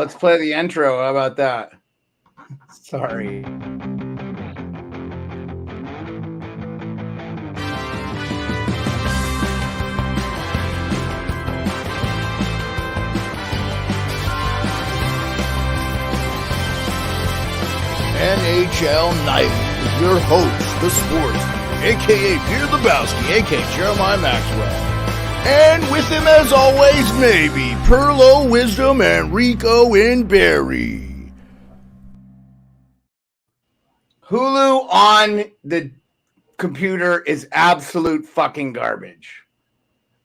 let's play the intro. How about that? Sorry. NhL Nightly with your host, the sports, a.k.a. Peter Lebowski, a.k.a. Jeremiah Maxwell. And with him, as always, maybe Pearlo, Wisdom, and Rico in Barry. Hulu on the computer is absolute fucking garbage.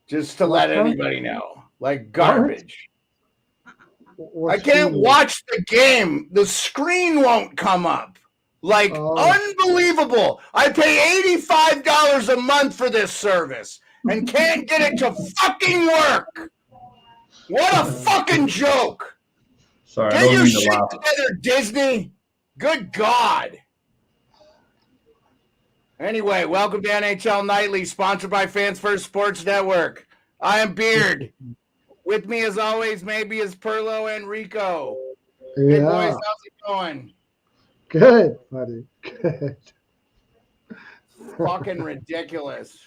Just to let anybody know. Like garbage. I can't watch the game. The screen won't come up. Like, unbelievable. I pay $85 a month for this service and can't get it to fucking work. What a fucking joke. Sorry, get your shit together, Disney. Good God. Anyway, welcome to NhL Nightly, sponsored by Fans First Sports Network. I am Beard. With me, as always, maybe is Pearlo and Rico. Yeah. Hey, boys, how's it going? Good, buddy. Good. Fucking ridiculous.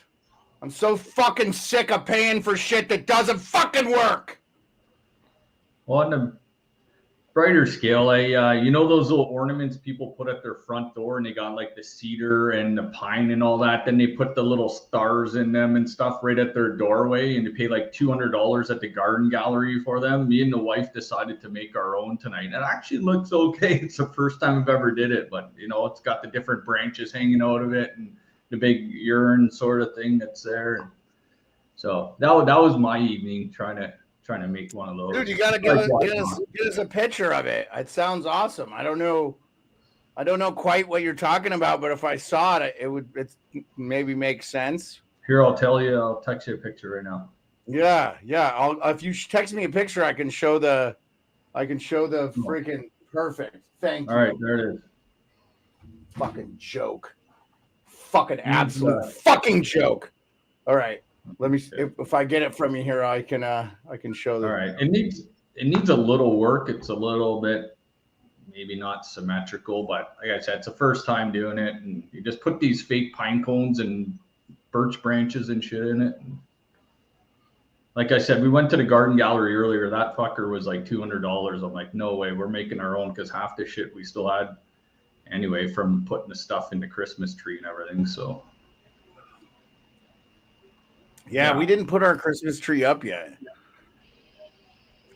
I'm so fucking sick of paying for shit that doesn't fucking work. Well, on a brighter scale, you know those little ornaments people put at their front door, and they got like the cedar and the pine and all that. Then they put the little stars in them and stuff right at their doorway, and they pay like $200 at the garden gallery for them. Me and the wife decided to make our own tonight. It actually looks okay. It's the first time I've ever did it, but you know, it's got the different branches hanging out of it and the big urn sort of thing that's there. So that was my evening trying to make one of those. Dude, you gotta get us a picture of it. It sounds awesome. I don't know quite what you're talking about, but if I saw it, it maybe make sense. Here, I'll tell you. I'll text you a picture right now. Yeah. If you text me a picture, I can show the freaking perfect. Thank you. All right, there it is. Fucking joke. Fucking absolute fucking joke. All right. Let me. If I get it from you here, I can show them. All right. It needs a little work. It's a little bit maybe not symmetrical, but like I said, it's the first time doing it, and you just put these fake pine cones and birch branches and shit in it. And like I said, we went to the garden gallery earlier. That fucker was like $200. I'm like, no way. We're making our own, because half the shit we still had anyway from putting the stuff in the Christmas tree and everything. So. Yeah, we didn't put our Christmas tree up yet.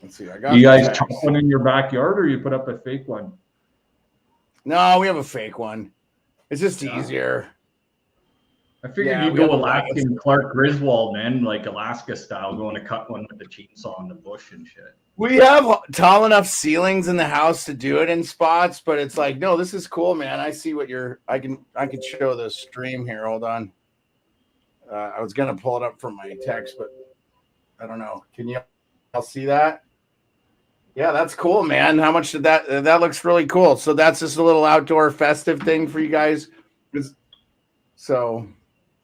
Let's see. You guys chop one in your backyard, or you put up a fake one? No, we have a fake one. It's just easier. I figured you'd go Alaskan Clark Griswold, man, like Alaska style, going to cut one with the chainsaw in the bush and shit. We have tall enough ceilings in the house to do it in spots, but it's like, no, this is cool, man. I see what I can show the stream here. Hold on. I was going to pull it up from my text, but I don't know. Can you all see that? Yeah, that's cool, man. How much did that looks really cool. So that's just a little outdoor festive thing for you guys. So.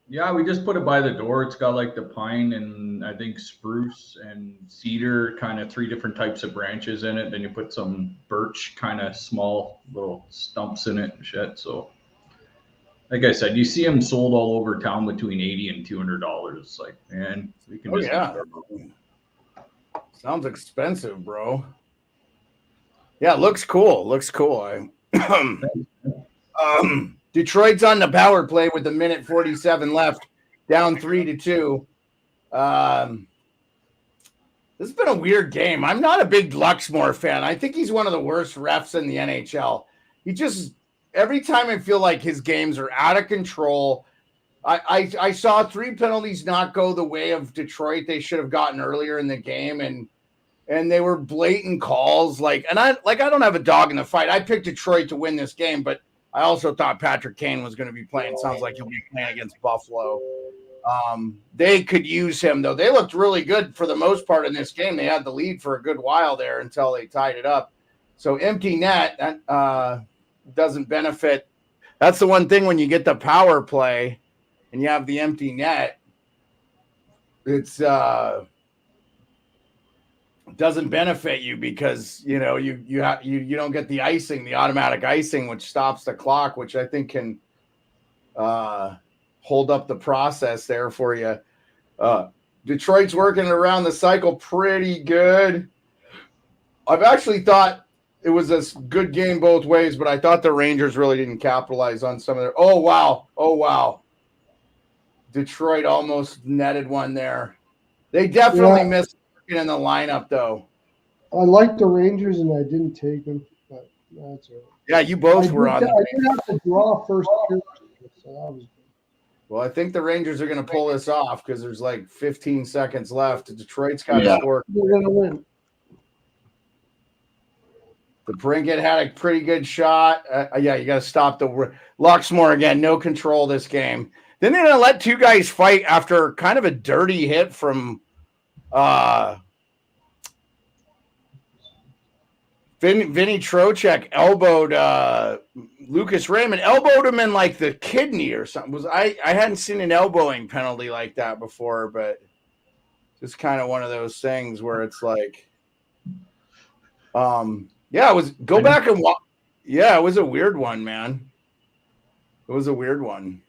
Yeah, we just put it by the door. It's got like the pine and I think spruce and cedar, kind of 3 different types of branches in it. Then you put some birch, kind of small little stumps in it and shit. So. Like I said, you see them sold all over town between $80 and $200. It's like, man, we can just. Sounds expensive, bro. Yeah, looks cool. Detroit's on the power play with 1:47 left, down 3-2. This has been a weird game. I'm not a big Luxmore fan. I think he's one of the worst refs in the NHL. Every time I feel like his games are out of control. I saw 3 penalties not go the way of Detroit. They should have gotten earlier in the game, and they were blatant calls. I don't have a dog in the fight. I picked Detroit to win this game, but I also thought Patrick Kane was going to be playing. Sounds like he'll be playing against Buffalo. They could use him, though. They looked really good for the most part in this game. They had the lead for a good while there until they tied it up. So empty net, that doesn't benefit. That's the one thing when you get the power play and you have the empty net, it's doesn't benefit you because you don't get the icing, the automatic icing, which stops the clock, which I think can hold up the process there for you. Detroit's working around the cycle pretty good. I've actually thought it was a good game both ways, but I thought the Rangers really didn't capitalize on some of their. Oh wow! Detroit almost netted one there. They definitely missed in the lineup, though. I like the Rangers, and I didn't take them, but that's all right. Yeah, you both were on. I did have to draw first period, so that was good. Well, I think the Rangers are going to pull this off because there's like 15 seconds left. Detroit's got to score. They're going to win. The Brinket had a pretty good shot. Yeah, you got to stop the Luxmore again. No control this game. Then they're going to let two guys fight after kind of a dirty hit from Vinny Trocheck elbowed Lucas Raymond, elbowed him in like the kidney or something. I hadn't seen an elbowing penalty like that before, but just kind of one of those things where it's like, yeah, it was go back and watch. Yeah, it was a weird one, man. It was a weird one.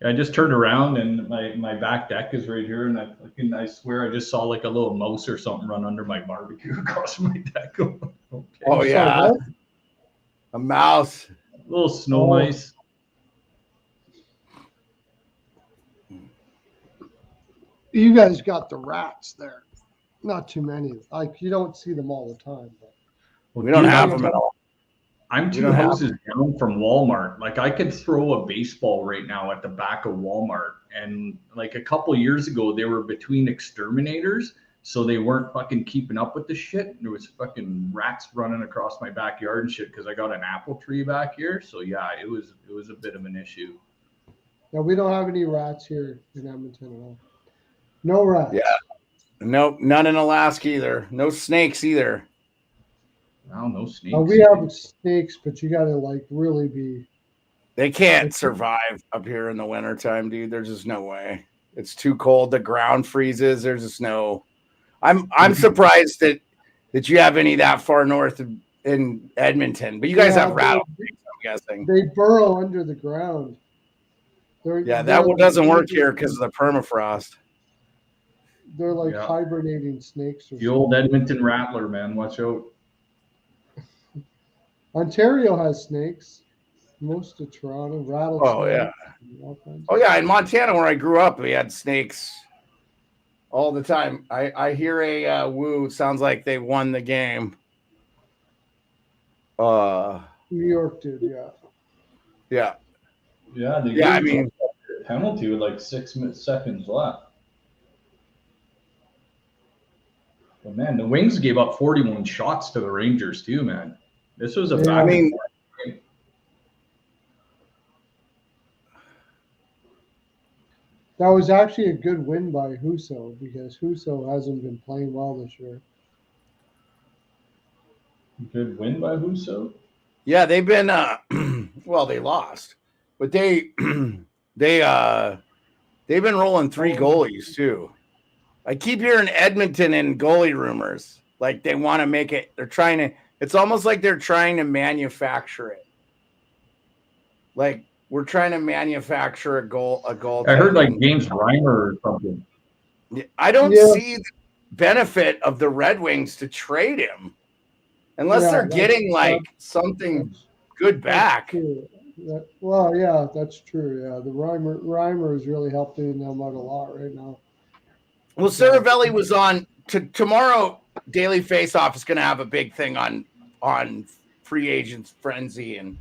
I just turned around and my back deck is right here, and I swear I just saw like a little mouse or something run under my barbecue across my deck. Okay. Oh yeah, a mouse, a little snow mice. You guys got the rats there. Not too many. Like you don't see them all the time. But we don't have them at all. I'm 2 houses down from Walmart. Like I could throw a baseball right now at the back of Walmart. And like a couple years ago, they were between exterminators. So they weren't fucking keeping up with the shit. There was fucking rats running across my backyard and shit because I got an apple tree back here. So yeah, it was a bit of an issue. Yeah, we don't have any rats here in Edmonton at all. No rats. Yeah. Nope, none in Alaska either. No snakes either. No snakes. We have snakes, but you got to like really be. They can't survive up here in the wintertime, dude. There's just no way. It's too cold. The ground freezes. There's just no. I'm surprised that you have any that far north in Edmonton, but you guys have rattlesnakes, I'm guessing. They burrow under the ground. That one doesn't work here because of the permafrost. They're like hibernating snakes. The old Edmonton rattler, man. Watch out. Ontario has snakes. Most of Toronto, rattlesnakes. Oh, yeah. Oh, yeah. In Montana, where I grew up, we had snakes all the time. I hear a woo. It sounds like they won the game. New York did, yeah. Yeah. Yeah, I mean, penalty with like 6 seconds left. But man, the Wings gave up 41 shots to the Rangers too, man. This was a bad. I mean, that was actually a good win by Husso because Husso hasn't been playing well this year. Good win by Husso? Yeah, they've been well, they lost. But they've been rolling 3 goalies too. I keep hearing Edmonton and goalie rumors. Like they want to make it. They're trying to. It's almost like they're trying to manufacture it. Like we're trying to manufacture a goal. I heard like James Reimer or something. I don't see the benefit of the Red Wings to trade him unless they're getting like something good back. Well, yeah, that's true. Yeah, the Reimer is really helping them out a lot right now. Well, Saravelli was on tomorrow. Daily Faceoff is going to have a big thing on free agents frenzy, and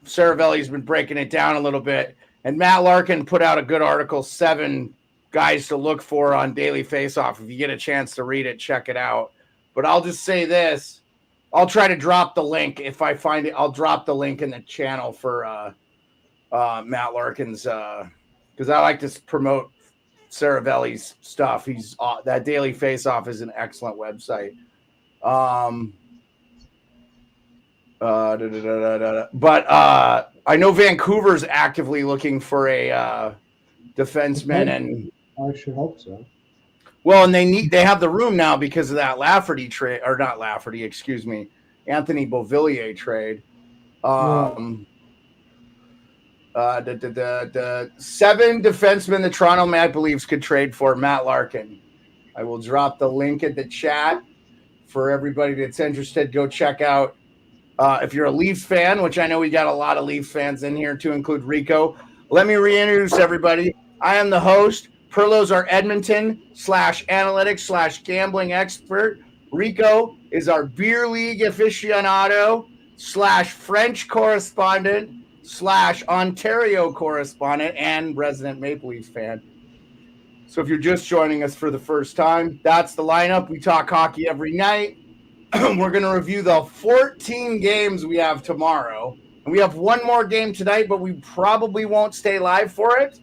Saravelli's been breaking it down a little bit. And Matt Larkin put out a good article, 7 guys to look for on Daily Faceoff. If you get a chance to read it, check it out. But I'll just say this: I'll try to drop the link if I find it. I'll drop the link in the channel for Matt Larkin's because I like to promote Saravelli's stuff. He's that Daily Faceoff is an excellent website. But I know Vancouver's actively looking for a defenseman, and I should hope so. Well, and they have the room now because of that Lafferty trade, or not Lafferty, excuse me, Anthony Beauvillier trade. The 7 defensemen the Toronto Maple Leafs could trade for Matt Larkin. I will drop the link in the chat for everybody that's interested. Go check out. If you're a Leafs fan, which I know we got a lot of Leafs fans in here, to include Rico, let me reintroduce everybody. I am the host. Pearlo's our Edmonton/analytics/gambling expert. Rico is our beer league aficionado / French correspondent / Ontario correspondent and resident Maple Leafs fan. So if you're just joining us for the first time, that's the lineup. We talk hockey every night. We're going to review the 14 games we have tomorrow. And we have one more game tonight, but we probably won't stay live for it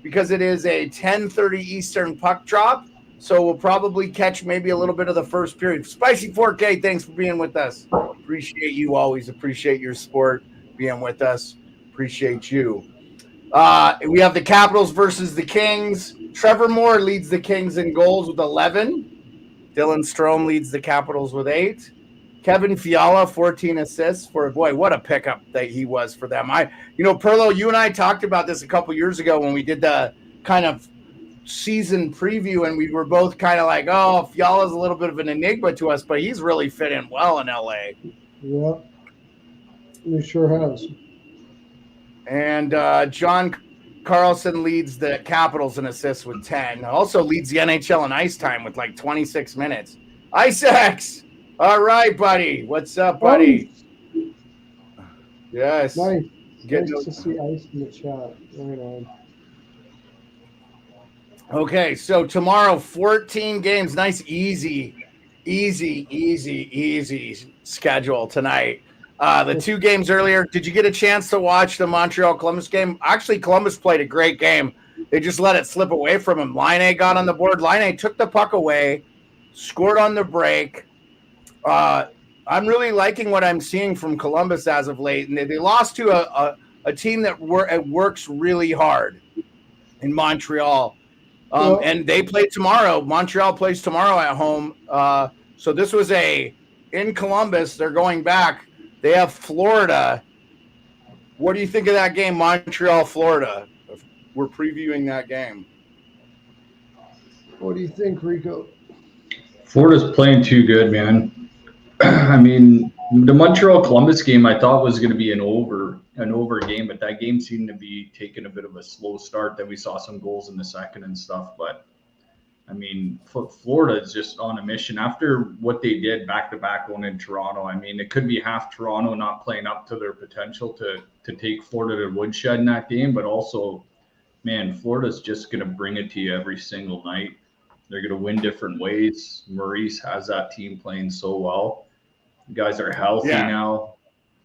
because it is a 10:30 Eastern puck drop. So we'll probably catch maybe a little bit of the first period. Spicy 4K, thanks for being with us. Appreciate you always. Appreciate your support, being with us. Appreciate you. We have the Capitals versus the Kings. Trevor Moore leads the Kings in goals with 11. Dylan Strome leads the Capitals with 8. Kevin Fiala, 14 assists for, boy, what a pickup that he was for them. Pearlo, you and I talked about this a couple years ago when we did the kind of season preview, and we were both kind of like, oh, Fiala's a little bit of an enigma to us, but he's really fit in well in LA. Yeah, he sure has. And John Carlson leads the Capitals in assists with 10. Also leads the NHL in ice time with like 26 minutes. IceX! All right, buddy. What's up, buddy? Yes. Nice. Nice to see Ice in the chat. Right on. Okay, so tomorrow, 14 games. Nice, easy schedule tonight. The 2 games earlier, did you get a chance to watch the Montreal-Columbus game? Actually, Columbus played a great game. They just let it slip away from him. Laine got on the board. Laine took the puck away, scored on the break. I'm really liking what I'm seeing from Columbus as of late. And they lost to a team that works really hard in Montreal. And they play tomorrow. Montreal plays tomorrow at home. So this was in Columbus. They're going back. They have Florida. What do you think of that game, Montreal, Florida? We're previewing that game. What do you think, Rico? Florida's playing too good, man. I mean, the Montreal-Columbus game I thought was going to be an over game, but that game seemed to be taking a bit of a slow start. Then we saw some goals in the second and stuff, but I mean, Florida is just on a mission after what they did back-to-back going in Toronto. I mean, it could be half Toronto not playing up to their potential to take Florida to woodshed in that game, but also, man, Florida's just going to bring it to you every single night. They're going to win different ways. Maurice has that team playing so well. You guys are healthy now.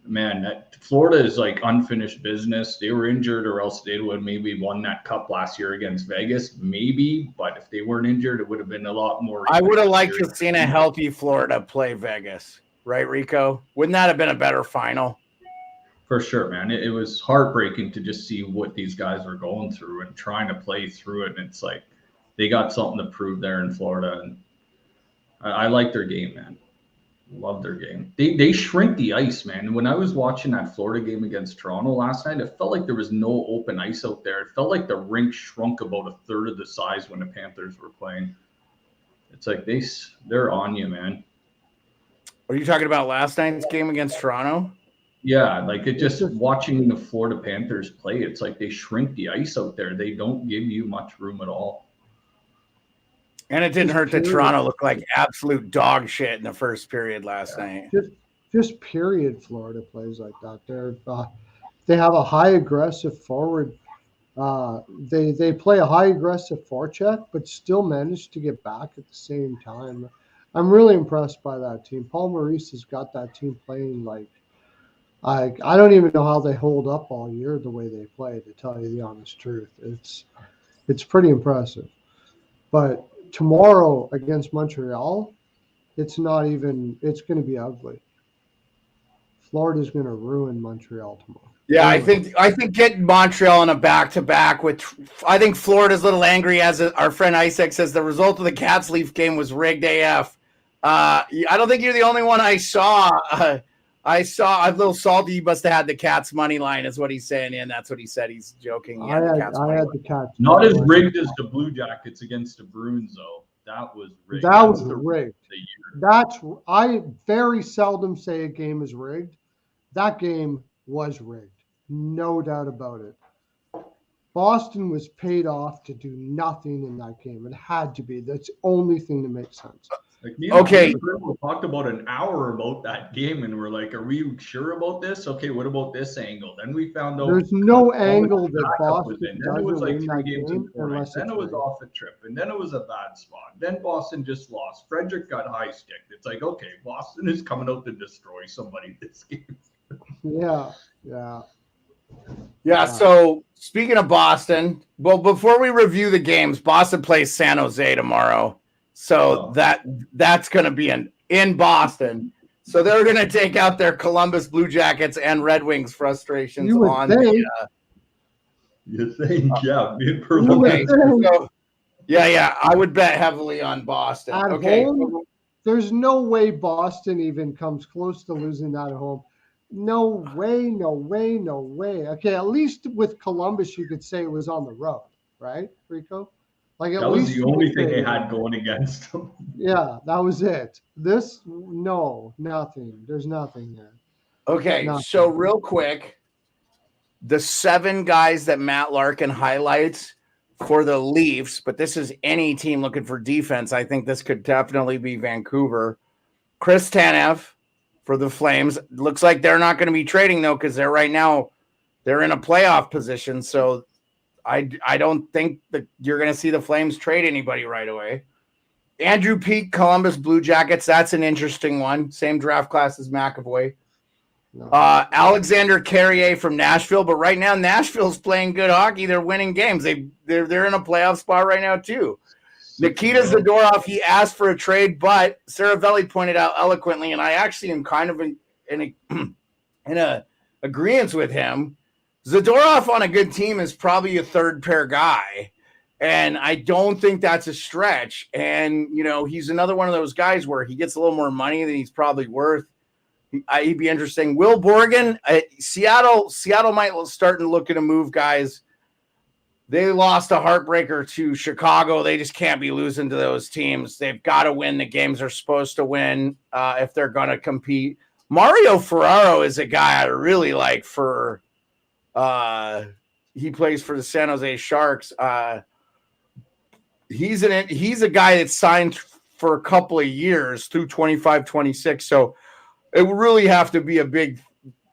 Man, Florida is like unfinished business. They were injured, or else they would have maybe won that cup last year against Vegas, maybe. But if they weren't injured, it would have been a lot more. I would have liked to have seen a healthy Florida play Vegas, right, Rico? Wouldn't that have been a better final? For sure, man. It was heartbreaking to just see what these guys were going through and trying to play through it. And it's like they got something to prove there in Florida, and I like their game, man. Love their game. They shrink the ice, man. When I was watching that Florida game against Toronto last night, it felt like there was no open ice out there. It felt like the rink shrunk about a third of the size when the Panthers were playing. It's like they're on you, man. Are you talking about last night's game against Toronto? Yeah, like it just watching the Florida Panthers play, it's like they shrink the ice out there. They don't give you much room at all. And it didn't hurt that Toronto looked like absolute dog shit in the first period last night. Just period. Florida plays like that. They have a high aggressive forward. They play a high aggressive forecheck, but still manage to get back at the same time. I'm really impressed by that team. Paul Maurice has got that team playing like I don't even know how they hold up all year the way they play. To tell you the honest truth, it's pretty impressive. But tomorrow against Montreal, it's going to be ugly. Florida's going to ruin Montreal tomorrow. Yeah, Anyway. I think getting Montreal in a back-to-back with, I think Florida's a little angry, as our friend Isaac says the result of the Cats Leaf game was rigged AF. I don't think you're the only one I saw. I'm a little salty. You must have had the Cats money line, is what he's saying, and that's what he said. He's joking. I had the Cats. Not as rigged as the Blue Jackets against the Bruins, though. That was rigged. That was rigged. I very seldom say a game is rigged. That game was rigged. No doubt about it. Boston was paid off to do nothing in that game. It had to be. That's the only thing that makes sense. Like me and we talked about an hour about that game, and we're like, "Are we sure about this? Okay, what about this angle?" Then we found out there's no angle that Boston then it was like 3 games in 4 unless then it was off the trip, and then it was a bad spot. Then Boston just lost. Frederick got high sticked. It's like, okay, Boston is coming out to destroy somebody this game. Yeah. So speaking of Boston, well, before we review the games, Boston plays San Jose tomorrow. So that's going to be in Boston. So they're going to take out their Columbus Blue Jackets and Red Wings frustrations on You think, yeah, me and okay, so, yeah, I would bet heavily on Boston. At home, there's no way Boston even comes close to losing that at home. No way. Okay, at least with Columbus, you could say it was on the road, right, Rico? Like that was the only thing they had going against them. Yeah, that was it. This, no, nothing. There's nothing there. Okay, so real quick, the 7 guys that Matt Larkin highlights for the Leafs, but this is any team looking for defense. I think this could definitely be Vancouver. Chris Tanev for the Flames. Looks like they're not going to be trading, though, because they're in a playoff position. So I don't think that you're going to see the Flames trade anybody right away. Andrew Peeke, Columbus Blue Jackets. That's an interesting one. Same draft class as McAvoy. Alexander Carrier from Nashville, but right now Nashville's playing good hockey. They're winning games. They're in a playoff spot right now too. Nikita Zadorov, he asked for a trade, but Saravelli pointed out eloquently, and I actually am kind of in a agreement with him. Zadorov on a good team is probably a third pair guy, and I don't think that's a stretch. And he's another one of those guys where he gets a little more money than he's probably worth. He'd be interesting. Will Borgen, Seattle might start to look at a move, guys. They lost a heartbreaker to Chicago. They just can't be losing to those teams. They've got to win the games they're supposed to win if they're going to compete. Mario Ferraro is a guy I really like for he plays for the San Jose Sharks. He's a guy that's signed for a couple of years through 25-26. So it would really have to be a big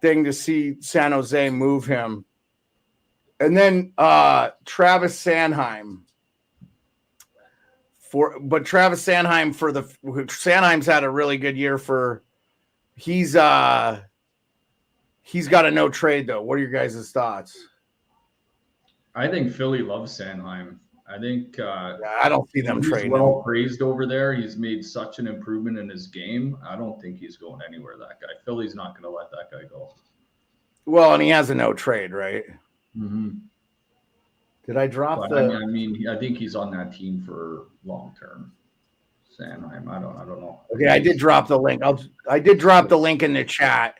thing to see San Jose move him. And then Travis Sanheim. Sanheim's had a really good year for. He's got a no trade though. What are your guys' thoughts? I think Philly loves Sanheim. I think I don't see them trading. He's well praised over there. He's made such an improvement in his game. I don't think he's going anywhere. That guy. Philly's not going to let that guy go. Well, and he has a no trade, right? Mm-hmm. Did I drop I think he's on that team for long term. Sanheim. I don't know. Okay, I did drop the link. I did drop the link in the chat.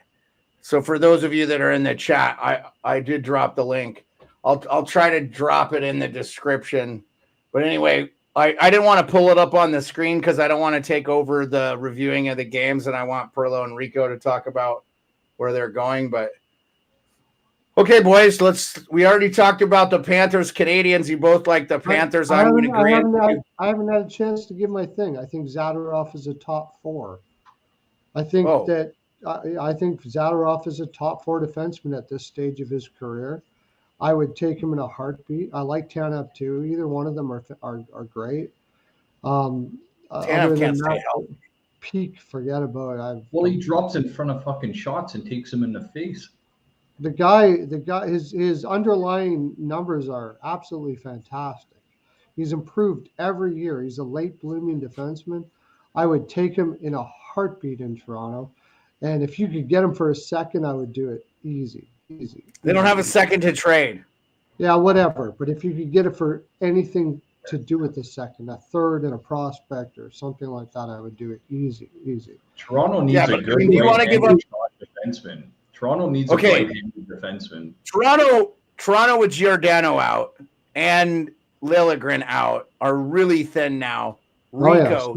So for those of you that are in the chat, I did drop the link. I'll try to drop it in the description. But anyway, I didn't want to pull it up on the screen because I don't want to take over the reviewing of the games, and I want Pearlo and Rico to talk about where they're going. But okay, boys, we already talked about the Panthers, Canadians. You both like the Panthers. I haven't had a chance to give my thing. I think Zadorov is a top 4. I think I think Zadorov is a top 4 defenseman at this stage of his career. I would take him in a heartbeat. I like Tanev too. Either one of them are great. Tanev can't stay healthy. Peak, forget about it. Well, he drops in front of fucking shots and takes him in the face. The guy, his underlying numbers are absolutely fantastic. He's improved every year. He's a late blooming defenseman. I would take him in a heartbeat in Toronto. And if you could get him for a second, I would do it easy. easy. They don't have a second to trade. Yeah, whatever. But if you could get it for anything to do with the second, a third and a prospect or something like that, I would do it easy. Toronto needs Yeah, a but good you want to give up defenseman. Toronto needs Okay. a right-handed defenseman. Toronto with Giordano out and Liljegren out are really thin now. Rico,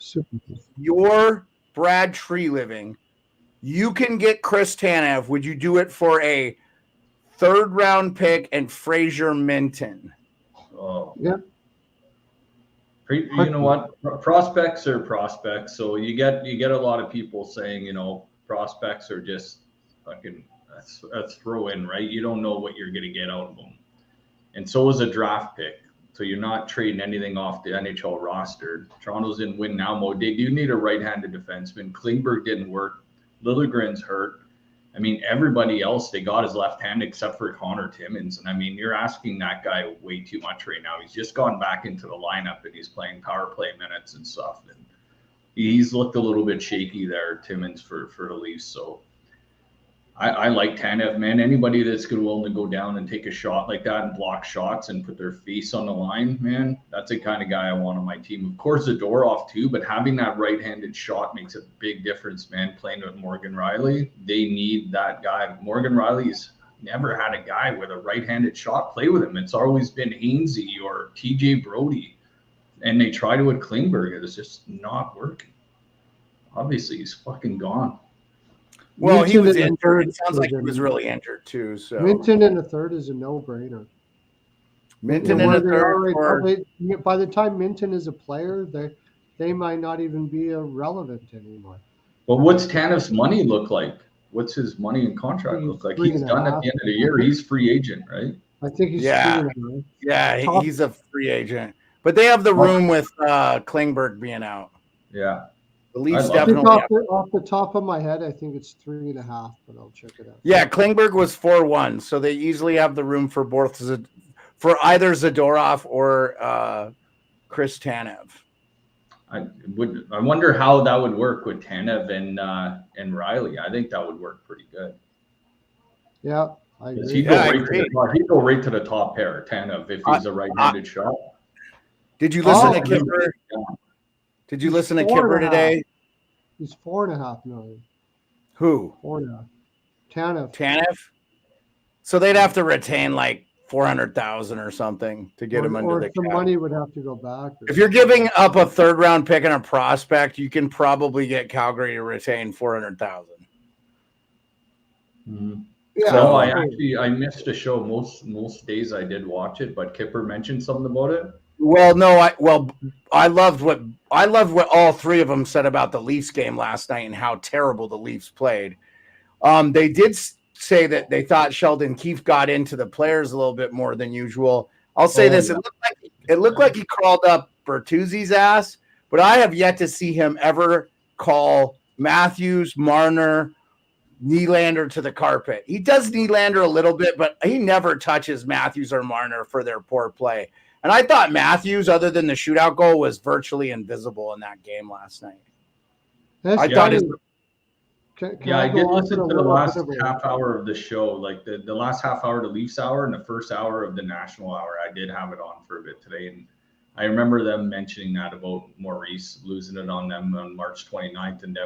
Super. your Brad Tree living. You can get Chris Tanev. Would you do it for a third-round pick and Fraser Minton? Oh. Yeah. You know what? Prospects are prospects. So you get a lot of people saying, you know, prospects are just fucking a throw in, right? You don't know what you're going to get out of them. And so is a draft pick. So you're not trading anything off the NHL roster. Toronto's in win now mode. They do need a right-handed defenseman. Klingberg didn't work. Liljegren's hurt. I mean, everybody else they got is left-handed except for Connor Timmins. And I mean, you're asking that guy way too much right now. He's just gone back into the lineup and he's playing power play minutes and stuff. And he's looked a little bit shaky there, Timmins, for the Leafs. So I like Tanev, man. Anybody that's willing to go down and take a shot like that and block shots and put their face on the line, man, that's the kind of guy I want on my team. Of course, Zadorov too, but having that right-handed shot makes a big difference, man. Playing with Morgan Rielly, they need that guy. Morgan Rielly's never had a guy with a right-handed shot play with him. It's always been Hainsey or TJ Brody, and they tried it with Klingberg. It's just not working. Obviously, he's fucking gone. Well, Minton he was in the injured. third It sounds like he was really injured too. So Minton in the third is a no-brainer. Minton in the third. By the time Minton is a player, they might not even be irrelevant anymore. Well, what's Tanev's money look like? What's his money and contract look like? He's done at the end of the year. He's free agent, right? I think he's he's a free agent. But they have the room with Klingberg being out. Yeah. The Leafs definitely. Off the top of my head, I think it's 3.5, but I'll check it out. Yeah, Klingberg was 4-1, so they easily have the room for for either Zadorov or Chris Tanev. I wonder how that would work with Tanev and Rielly. I think that would work pretty good. Yeah, I agree. He'd go right to the top pair, Tanev, if he's a right-handed shot. Did you listen to Kipper? Did you listen to Kipper today? He's $4.5 million. Who? 4.5. Tanev. So they'd have to retain like 400,000 or something to get him under the cap. The money would have to go back. If you're giving up a third-round pick and a prospect, you can probably get Calgary to retain 400,000. Mm-hmm. Yeah. So I missed a show. Most days I did watch it, but Kipper mentioned something about it. Well, no, I loved what all three of them said about the Leafs game last night and how terrible the Leafs played. They did say that they thought Sheldon Keefe got into the players a little bit more than usual. I'll say this: yeah. It looked like he crawled up Bertuzzi's ass, but I have yet to see him ever call Matthews, Marner, Nylander to the carpet. He does Nylander a little bit, but he never touches Matthews or Marner for their poor play. And I thought Matthews, other than the shootout goal, was virtually invisible in that game last night. I did listen to the last half hour of the show, like the last half hour of the Leafs hour and the first hour of the National hour. I did have it on for a bit today. And I remember them mentioning that about Maurice losing it on them on March 29th and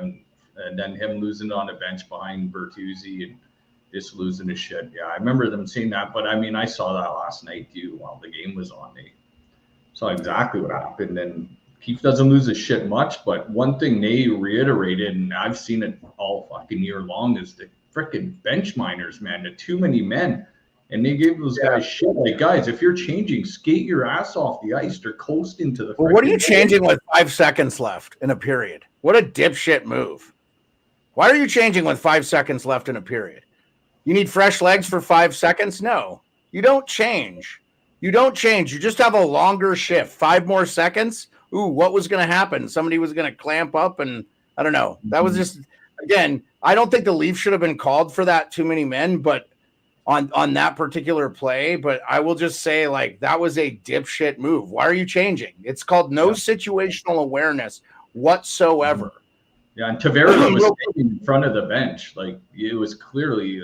then him losing it on the bench behind Bertuzzi and just losing his shit. Yeah, I remember them saying that. But I mean, I saw that last night too while the game was on. They saw exactly what happened. And Keefe doesn't lose his shit much. But one thing they reiterated, and I've seen it all fucking year long, is the freaking bench miners, man. The too many men. And they gave those guys shit. Like, guys, if you're changing, skate your ass off the ice. They're coasting to the what are you changing with 5 seconds left in a period? What a dipshit move. Why are you changing with 5 seconds left in a period? You need fresh legs for 5 seconds? No, you don't change. You just have a longer shift. 5 more seconds. Ooh, what was going to happen? Somebody was going to clamp up, and I don't know. That was just, again, I don't think the Leafs should have been called for that too many men, but on that particular play. But I will just say, like, that was a dipshit move. Why are you changing? It's called no situational awareness whatsoever. Yeah, and Tavares was standing in front of the bench. Like, it was clearly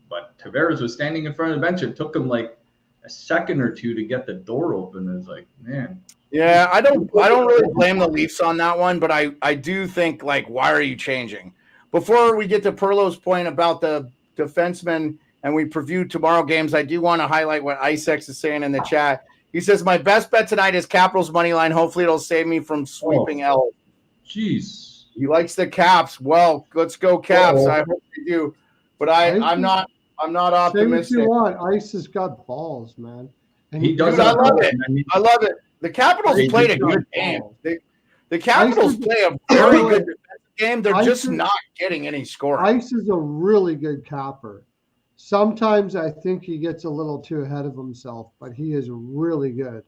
But Tavares was standing in front of the bench. It took him like a second or two to get the door open. It's like, man. Yeah, I don't really blame the Leafs on that one, but I do think, like, why are you changing? Before we get to Pearlo's point about the defensemen and we preview tomorrow games, I do want to highlight what Isex is saying in the chat. He says, my best bet tonight is Capitals money line. Hopefully it'll save me from sweeping L. Jeez. He likes the Caps. Well, let's go Caps. I hope they do. But I'm not optimistic. Say what you want. Ice has got balls, man. And he does. Dude, I love it. I love it. The Capitals played a good game. The Capitals play a very good defensive game. They're just not getting any scoring. Ice is a really good capper. Sometimes I think he gets a little too ahead of himself, but he is really good.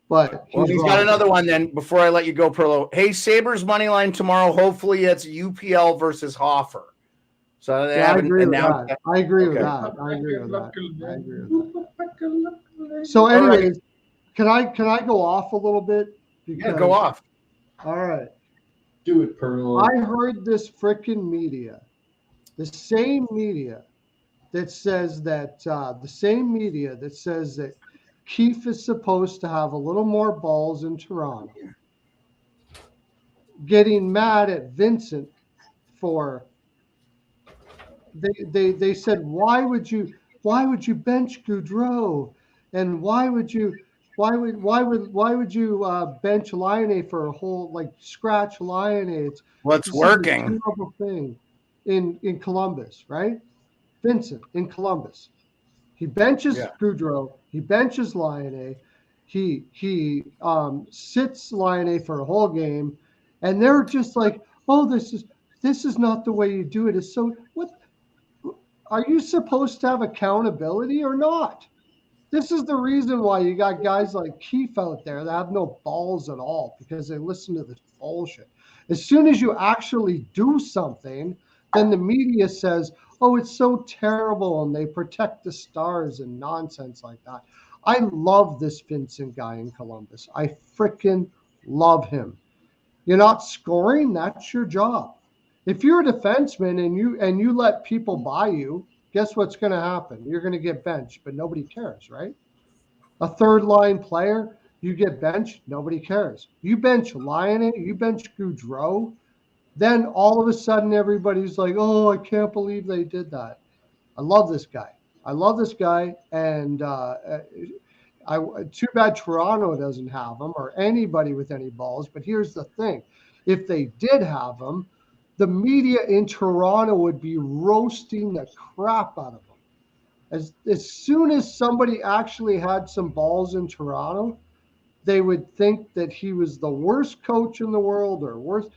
But he's got another one then before I let you go, Pearlo. Hey, Sabres money line tomorrow. Hopefully it's UPL versus Hoffer. So they haven't announced that. I agree with that. So anyways, can I go off a little bit? Yeah, go off. All right. Do it, Pearlo. I heard this freaking media, the same media that says that Keefe is supposed to have a little more balls in Toronto, getting mad at Vincent for they said, why would you bench Gaudreau, and why would you bench Laine for a whole, like, scratch Laine? It's working. A terrible thing in Columbus, right? Vincent in Columbus, he benches Gaudreau, he benches Laine, he sits Laine for a whole game, and they're just like, oh, this is not the way you do it. It's so what. Are you supposed to have accountability or not? This is the reason why you got guys like Keefe out there that have no balls at all, because they listen to this bullshit. As soon as you actually do something, then the media says, oh, it's so terrible, and they protect the stars and nonsense like that. I love this Vincent guy in Columbus. I freaking love him. You're not scoring, that's your job. If you're a defenseman and you let people buy you, guess what's going to happen? You're going to get benched, but nobody cares, right? A third line player, you get benched, nobody cares. You bench Laine, you bench Gaudreau, then all of a sudden everybody's like, oh, I can't believe they did that. I love this guy, and too bad Toronto doesn't have him, or anybody with any balls. But here's the thing: if they did have him, the media in Toronto would be roasting the crap out of him. As soon as somebody actually had some balls in Toronto, they would think that he was the worst coach in the world, or worse.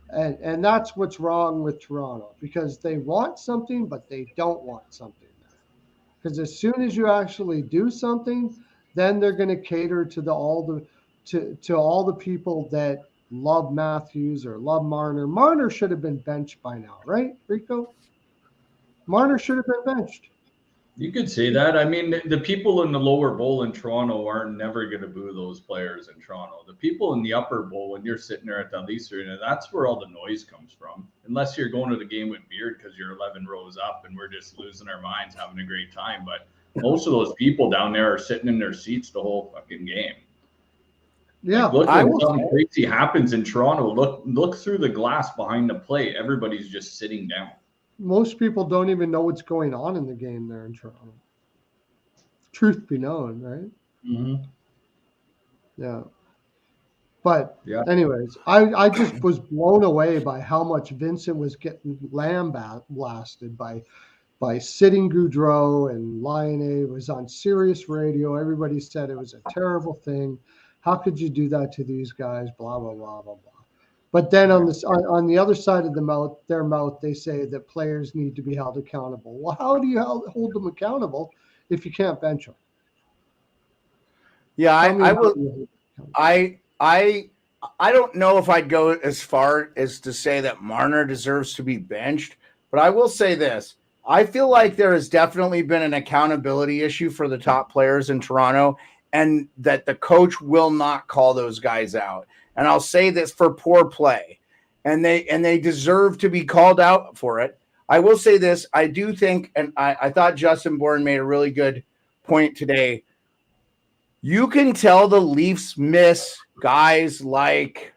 And that's what's wrong with Toronto, because they want something, but they don't want something. Because as soon as you actually do something, then they're going to cater to all the people that love Matthews or love Marner. Marner should have been benched by now, right, Rico? Marner should have been benched. You could say that. I mean, the people in the lower bowl in Toronto are never going to boo those players in Toronto. The people in the upper bowl, when you're sitting there at the Leafs Arena, that's where all the noise comes from. Unless you're going to the game with beard because you're 11 rows up and we're just losing our minds, having a great time. But most of those people down there are sitting in their seats the whole fucking game. Yeah, like, look when something crazy happens in Toronto. Look through the glass behind the plate. Everybody's just sitting down. Most people don't even know what's going on in the game there in Toronto. Truth be known, right? Mm-hmm. Yeah. But anyways, I just was blown away by how much Vincent was getting lambasted by sitting Gaudreau, and Laine was on Sirius Radio. Everybody said it was a terrible thing. How could you do that to these guys? Blah, blah, blah, blah, blah. But then on the other side of their mouth, they say that players need to be held accountable. Well, how do you hold them accountable if you can't bench them? Yeah, I don't know if I'd go as far as to say that Marner deserves to be benched, but I will say this. I feel like there has definitely been an accountability issue for the top players in Toronto, and that the coach will not call those guys out. And I'll say this for poor play, and they deserve to be called out for it. I will say this. I do think, and I thought Justin Bourne made a really good point today. You can tell the Leafs miss guys like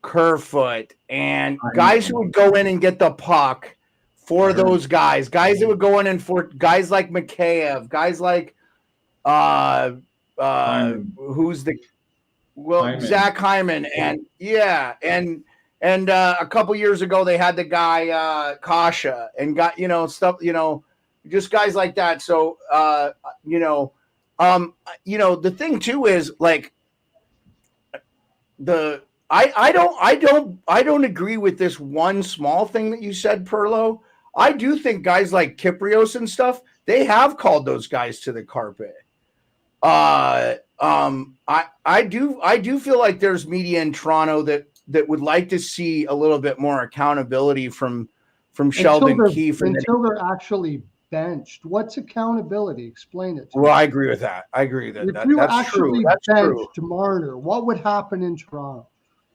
Kerfoot and guys who would go in and get the puck for those guys that would go in and for guys like Mikheyev, guys like who's the Hyman. Zach Hyman, and a couple years ago they had the guy Kasha and got stuff, just guys like that. So the thing too is like I don't agree with this one small thing that you said, Pearlo. I do think guys like Kyprios and stuff, they have called those guys to the carpet. I do feel like there's media in Toronto that would like to see a little bit more accountability from Sheldon Keefe until they're actually benched. What's accountability? Explain it to me. Well, I agree with that. I agree that if you that's actually true. That's benched true. Marner, what would happen in Toronto?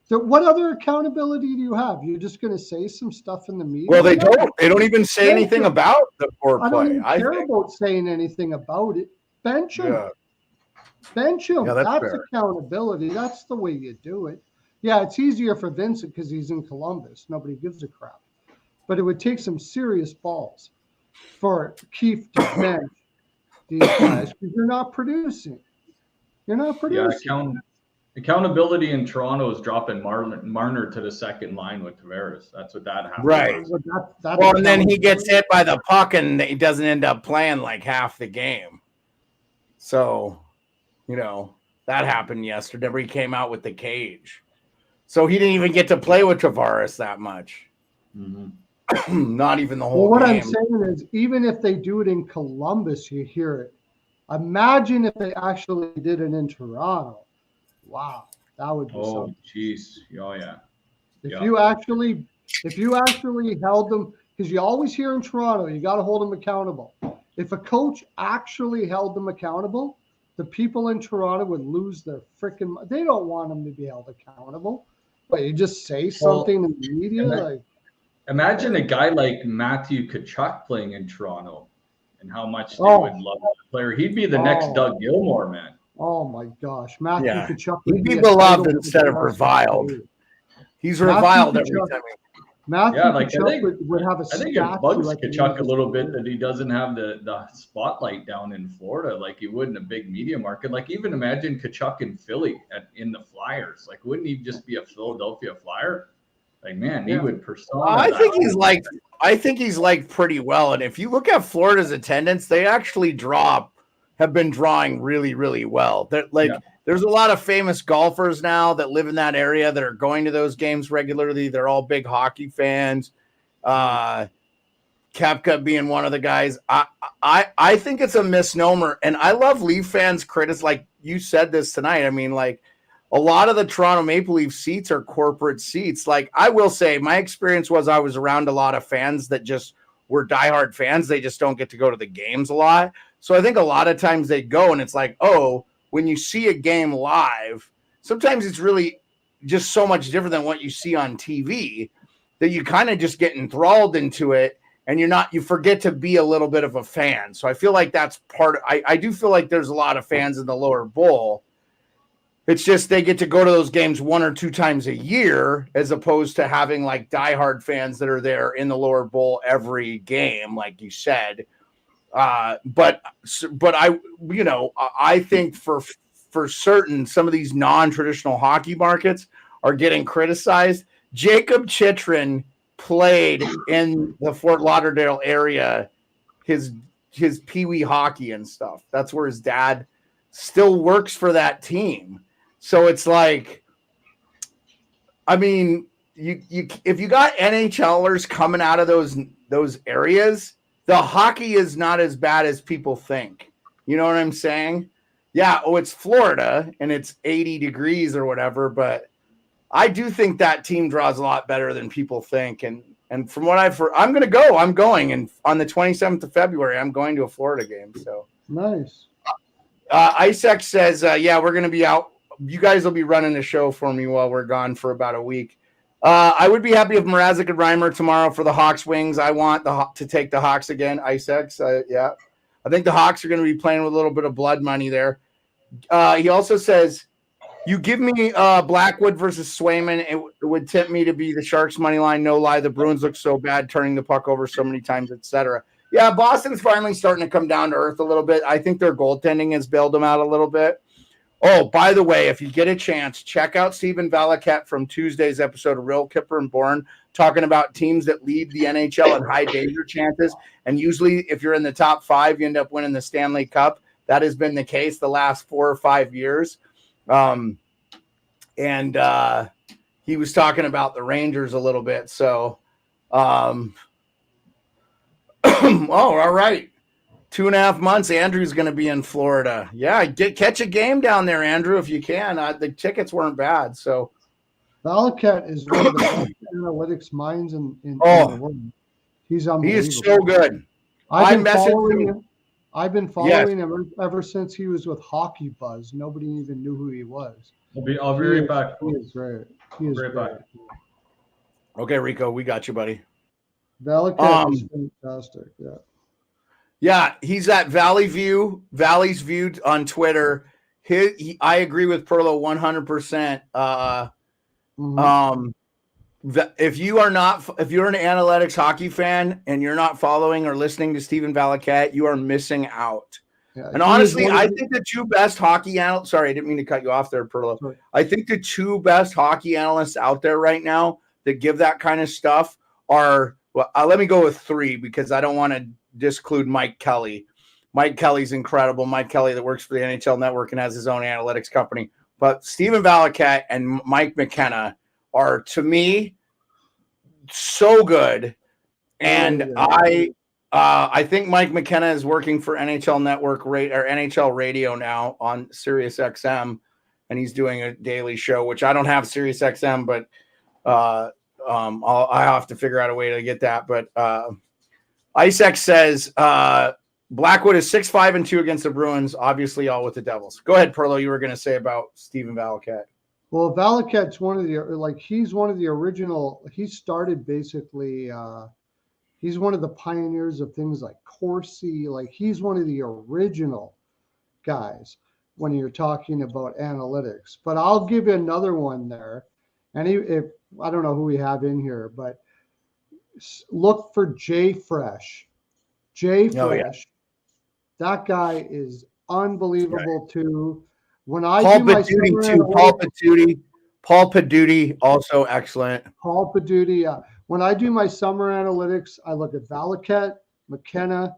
So what other accountability do you have? You're just going to say some stuff in the media? Well, they don't. They don't even say anything about the poor I play. don't even care about saying anything about it. Bench him. Yeah. Bench him. Yeah, that's fair. Accountability. That's the way you do it. Yeah, it's easier for Vincent because he's in Columbus. Nobody gives a crap. But it would take some serious balls for Keefe to bench these guys because you're not producing. You're not producing. Yeah, accountability in Toronto is dropping Marner to the second line with Tavares. That's what that happened. Right. Well, and then he gets hit by the puck and he doesn't end up playing like half the game. So, that happened yesterday where he came out with the cage. So he didn't even get to play with Tavares that much. Mm-hmm. Not even the whole game. What I'm saying is, even if they do it in Columbus, you hear it. Imagine if they actually did it in Toronto. Wow, that would be something. Oh, jeez. Oh, yeah. If you actually held them, because you always hear in Toronto, you got to hold them accountable. If a coach actually held them accountable, the people in Toronto would lose their freaking. They don't want them to be held accountable. But you just say something in the media Imagine a guy like Matthew Tkachuk playing in Toronto, and how much they would love that player. He'd be the next Doug Gilmour, man. Oh my gosh, Matthew Tkachuk. He'd be beloved instead of reviled. He's reviled every time. Matthew Tkachuk would have a statue. I think it bugs Tkachuk a little bit that he doesn't have the spotlight down in Florida like he would in a big media market. Like even imagine Tkachuk in Philly in the Flyers. Like wouldn't he just be a Philadelphia Flyer? Like man, he would persona. I think he's liked pretty well. And if you look at Florida's attendance, they actually have been drawing really, really well. There's a lot of famous golfers now that live in that area that are going to those games regularly. They're all big hockey fans. Kepka being one of the guys. I think it's a misnomer. And I love Leaf fans like you said this tonight. I mean, like a lot of the Toronto Maple Leaf seats are corporate seats. Like I will say my experience was I was around a lot of fans that just were diehard fans. They just don't get to go to the games a lot. So I think a lot of times they go and it's like, oh, when you see a game live, sometimes it's really just so much different than what you see on TV that you kind of just get enthralled into it and you forget to be a little bit of a fan. So I feel like that's I do feel like there's a lot of fans in the lower bowl. It's just they get to go to those games 1 or 2 times a year as opposed to having like diehard fans that are there in the lower bowl every game, like you said. But I think for certain, some of these non-traditional hockey markets are getting criticized. Jacob Chychrun played in the Fort Lauderdale area, his peewee hockey and stuff. That's where his dad still works for that team. So it's like, I mean, if you got NHLers coming out of those areas, the hockey is not as bad as people think. You know what I'm saying? Yeah. Oh, it's Florida and it's 80 degrees or whatever, but I do think that team draws a lot better than people think. And from what I've heard, I'm going. And on the 27th of February, I'm going to a Florida game. So nice. Isaac says, yeah, we're going to be out. You guys will be running the show for me while we're gone for about a week. I would be happy if Mrazek and Reimer tomorrow for the Hawks wings. I want to take the Hawks again. Icex, yeah. I think the Hawks are going to be playing with a little bit of blood money there. He also says, you give me Blackwood versus Swayman, it would tempt me to be the Sharks money line. No lie, the Bruins look so bad, turning the puck over so many times, etc. Yeah, Boston's finally starting to come down to earth a little bit. I think their goaltending has bailed them out a little bit. Oh, by the way, if you get a chance, check out Stephen Valaket from Tuesday's episode of Real Kipper and Bourne, talking about teams that lead the NHL in high danger chances. And usually, if you're in the top 5, you end up winning the Stanley Cup. That has been the case the last 4 or 5 years. He was talking about the Rangers a little bit. So, oh, all right. 2.5 months, Andrew's going to be in Florida. Yeah, catch a game down there, Andrew, if you can. The tickets weren't bad. So, Valaket is one of the best analytics minds in the world. He's unbelievable. He is so good. I've been following him ever since he was with Hockey Buzz. Nobody even knew who he was. I'll be right back. He is great. He is right great. back. Okay, Rico, we got you, buddy. Valaket is fantastic. Yeah. Yeah, he's at Valley's View on Twitter. I agree with Pearlo 100%. If you're an analytics hockey fan and you're not following or listening to Stephen Valaket, you are missing out. Yeah, and honestly, I think the two best hockey analysts. Sorry, I didn't mean to cut you off there, Pearlo. Sorry. I think the two best hockey analysts out there right now that give that kind of stuff are. Well, let me go with 3 because I don't want to disclude Mike Kelly. Mike Kelly's incredible. Mike Kelly that works for the NHL Network and has his own analytics company. But Stephen Valaket and Mike McKenna are, to me, so good. And I think Mike McKenna is working for NHL Network or NHL Radio now on Sirius XM, and he's doing a daily show, which I don't have Sirius XM, but I have to figure out a way to get that. But Icex says Blackwood is 6-5-2 against the Bruins, obviously all with the Devils. Go ahead, Pearlo. You were going to say about Stephen Valaket. Well, Valaket's he's one of the original. He started basically. He's one of the pioneers of things like Corsi. Like he's one of the original guys when you're talking about analytics. But I'll give you another one there. And if I don't know who we have in here, but look for Jay Fresh. Jay Fresh. Oh, yeah. That guy is unbelievable too. When I Paul Paduti, also excellent. Paul Paduti, yeah. When I do my summer analytics, I look at Valaket, McKenna,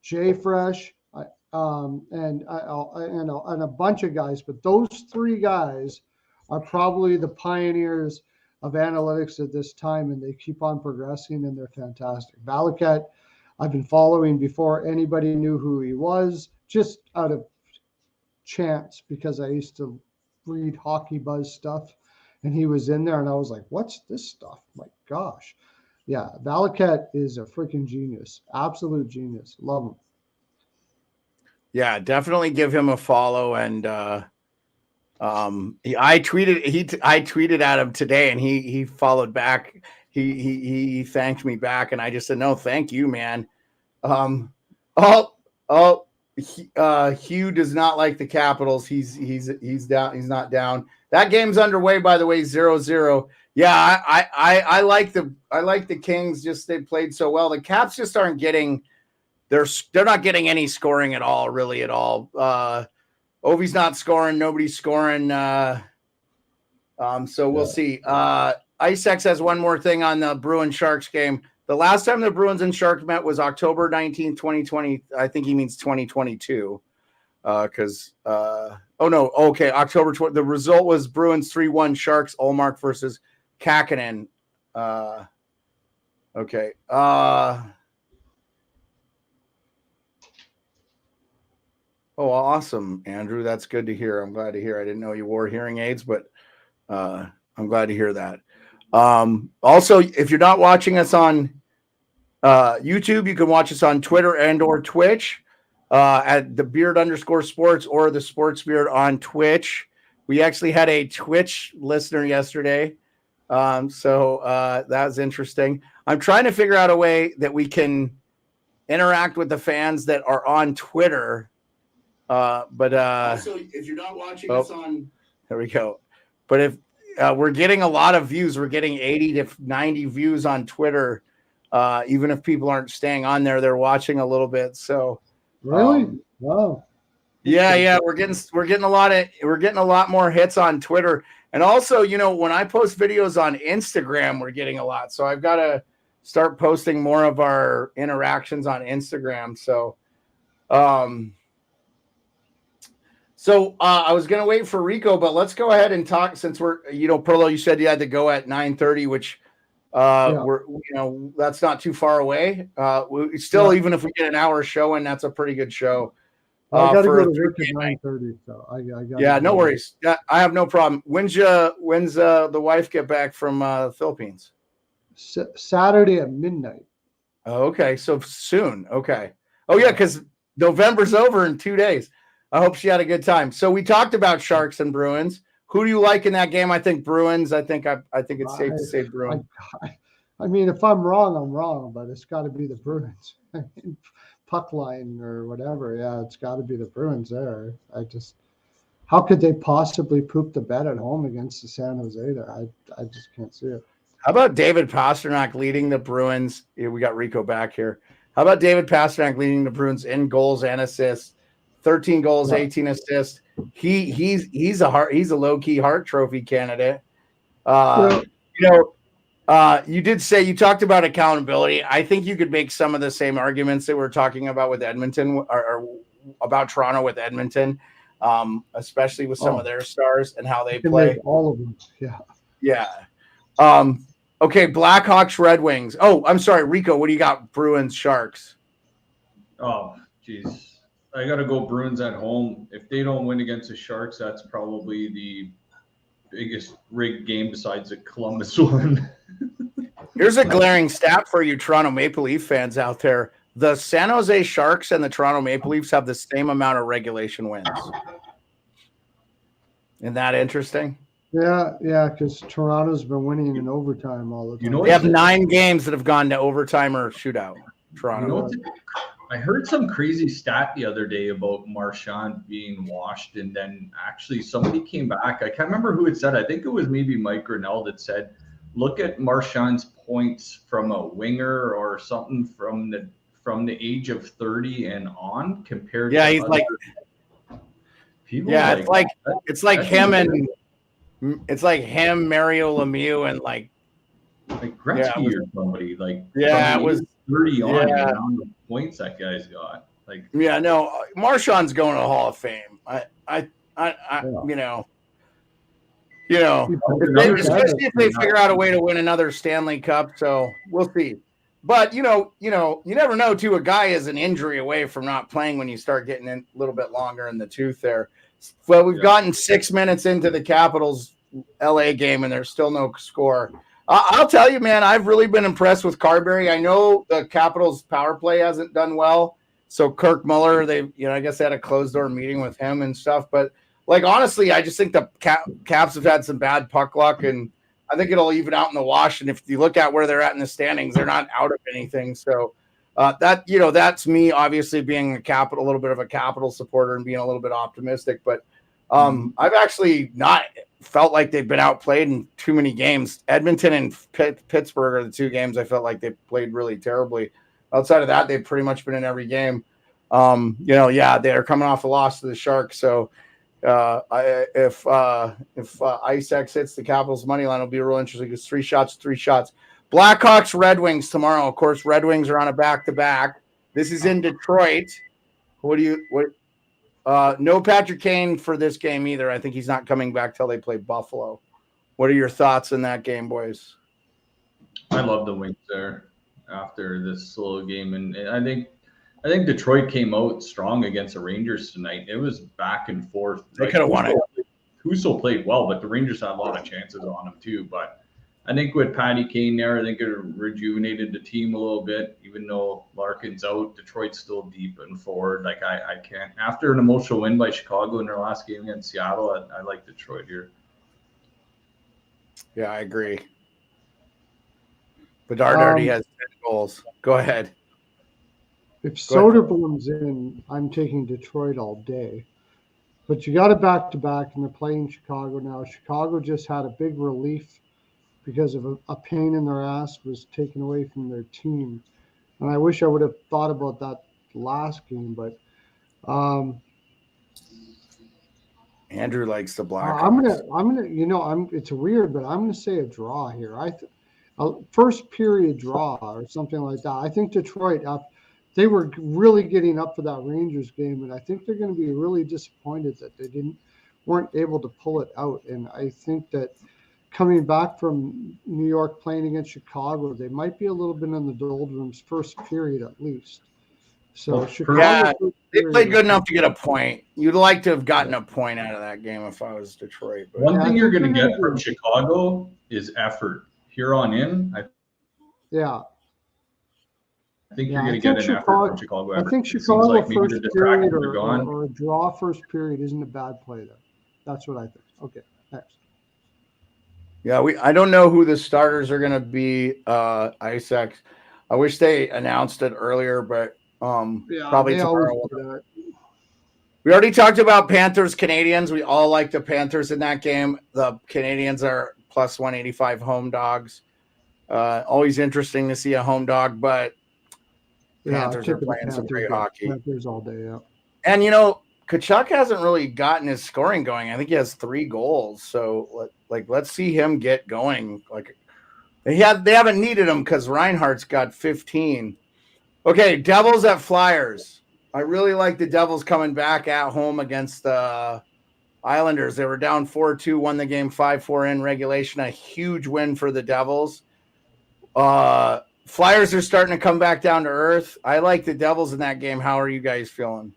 Jay Fresh, and a bunch of guys. But those 3 guys are probably the pioneers of analytics at this time, and they keep on progressing, and they're fantastic. Valaket, I've been following before anybody knew who he was, just out of chance because I used to read Hockey Buzz stuff, and he was in there, and I was like, what's this stuff? My gosh. Yeah, Valaket is a freaking genius, absolute genius. Love him. Yeah, definitely give him a follow. And I tweeted at him today, and he followed back. He thanked me back, and I just said, no, thank you, man. Hugh does not like the Capitals. He's down. He's not down. That game's underway, by the way, 0-0. Yeah, I like the Kings. Just they played so well. The Caps just aren't getting. They're not getting any scoring at all, really at all. Ovi's not scoring. Nobody's scoring. So we'll see. Icex has one more thing on the Bruins Sharks game. The last time the Bruins and Sharks met was October 19, 2020. I think he means 2022. October 20. The result was Bruins 3-1 Sharks, Ullmark versus Kakkonen. Okay. Oh, awesome, Andrew. That's good to hear. I'm glad to hear. I didn't know you wore hearing aids, but I'm glad to hear that. Also, if you're not watching us on YouTube, you can watch us on Twitter and or Twitch at the Beard_sports or the Sports Beard on Twitch. We actually had a Twitch listener yesterday So that was interesting. I'm trying to figure out a way that we can interact with the fans that are on Twitter. But Also, if you're not watching us on, there we go. But if we're getting a lot of views, we're getting 80 to 90 views on Twitter. Even if people aren't staying on there, they're watching a little bit. So really, wow. Yeah, we're getting a lot more hits on Twitter. And also, when I post videos on Instagram, we're getting a lot. So I've got to start posting more of our interactions on Instagram. So I was going to wait for Rico, but let's go ahead and talk since we're, Pearlo, you said you had to go at 9:30, which we're, that's not too far away. We still, even if we get an hour show in, that's a pretty good show. I got to go to work at 9:30, so I got. Yeah, no worries. Yeah, I have no problem. When's the wife get back from the Philippines? Saturday at midnight. Oh, okay, so soon. Okay. Oh yeah, because November's over in 2 days. I hope she had a good time. So we talked about Sharks and Bruins. Who do you like in that game? I think Bruins. I think it's safe to say Bruins. I mean, if I'm wrong, I'm wrong, but it's got to be the Bruins. I mean, puck line or whatever. Yeah, it's got to be the Bruins there. How could they possibly poop the bed at home against the San Jose there? I just can't see it. How about David Pastrnak leading the Bruins? We got Rico back here. How about David Pastrnak leading the Bruins in goals and assists? 13 goals, 18 assists. He's a low-key Hart Trophy candidate. You did say you talked about accountability. I think you could make some of the same arguments that we're talking about with Edmonton or about Toronto with Edmonton, especially with some of their stars and how they play. All of them. Yeah. Yeah. Okay. Blackhawks, Red Wings. Oh, I'm sorry. Rico, what do you got? Bruins, Sharks. Oh, geez. I got to go Bruins at home. If they don't win against the Sharks, that's probably the biggest rigged game besides the Columbus one. Here's a glaring stat for you Toronto Maple Leaf fans out there. The San Jose Sharks and the Toronto Maple Leafs have the same amount of regulation wins. Isn't that interesting? Yeah, because Toronto's been winning in overtime all the time. They have 9 games that have gone to overtime or shootout. Toronto. I heard some crazy stat the other day about Marchand being washed, and then actually somebody came back. I can't remember who it said. I think it was maybe Mike Grinnell that said, look at Marchand's points from a winger or something from the age of 30 and on compared to he's like people. Yeah, it's like him, Mario Lemieux, and like Gretzky or somebody. It was 30 on the amount of points that guy's got. Marchand's going to the Hall of Fame. Especially if they figure out a way to win another Stanley Cup. So we'll see. But you never know. Too, a guy is an injury away from not playing when you start getting in a little bit longer in the tooth there. Well, we've gotten 6 minutes into the Capitals LA game, and there's still no score. I'll tell you, man, I've really been impressed with Carberry. I know the Capitals power play hasn't done well. So Kirk Muller, I guess they had a closed door meeting with him and stuff. But honestly, I just think the Caps have had some bad puck luck, and I think it'll even out in the wash. And if you look at where they're at in the standings, they're not out of anything. So that's me obviously being a little bit of a Capital supporter and being a little bit optimistic. But I've actually not felt like they've been outplayed in too many games. Edmonton and Pittsburgh are the 2 games I felt like they played really terribly. Outside of that, they've pretty much been in every game. They're coming off a loss to the Sharks. So if Ice X hits the Capitals money line, it'll be real interesting. It's 3 shots. Blackhawks, Red Wings tomorrow. Of course, Red Wings are on a back-to-back. This is in Detroit. No Patrick Kane for this game either. I think he's not coming back till they play Buffalo. What are your thoughts in that game, boys? I love the Wings there after this slow game, and I think Detroit came out strong against the Rangers tonight. It was back and forth. They could have won it. Husso played well, but the Rangers had a lot of chances on him too. But I think with Patty Kane there, I think it rejuvenated the team a little bit. Even though Larkin's out, Detroit's still deep and forward. I can't. After an emotional win by Chicago in their last game against Seattle, I like Detroit here. Yeah, I agree. Bedard already has 10 goals. Go ahead. If Go ahead. Soderblom's in, I'm taking Detroit all day. But you got a back-to-back, and they're playing Chicago now. Chicago just had a big relief because of a pain in their ass was taken away from their team. And I wish I would have thought about that last game, but Andrew likes the I'm Blackhawks. gonna, it's weird, but I'm gonna say a draw here. First period draw or something like that. I think Detroit, they were really getting up for that Rangers game, and I think they're going to be really disappointed that they weren't able to pull it out. And I think that coming back from New York playing against Chicago, they might be a little bit in the doldrums first period at least. So Well, Chicago, they played good enough to get a point. You'd like to have gotten a point out of that game if I was Detroit. But one thing you're going to get from Chicago is effort. Here on in, I think you're going to get an effort from Chicago. I think Chicago like first period or a draw first period isn't a bad play there. That's what I think. Okay, next. Yeah, I don't know who the starters are going to be. Isaac, I wish they announced it earlier, but probably tomorrow. We already talked about Panthers Canadians. We all like the Panthers in that game. The Canadians are plus 185 home dogs. Always interesting to see a home dog, but Panthers are playing some great hockey. Panthers all day, yeah. And Tkachuk hasn't really gotten his scoring going. I think he has 3 goals. So let's see him get going. Like they haven't needed him because Reinhardt's got 15. Okay, Devils at Flyers. I really like the Devils coming back at home against the Islanders. They were down 4-2, won the game 5-4 in regulation. A huge win for the Devils. Flyers are starting to come back down to earth. I like the Devils in that game. How are you guys feeling?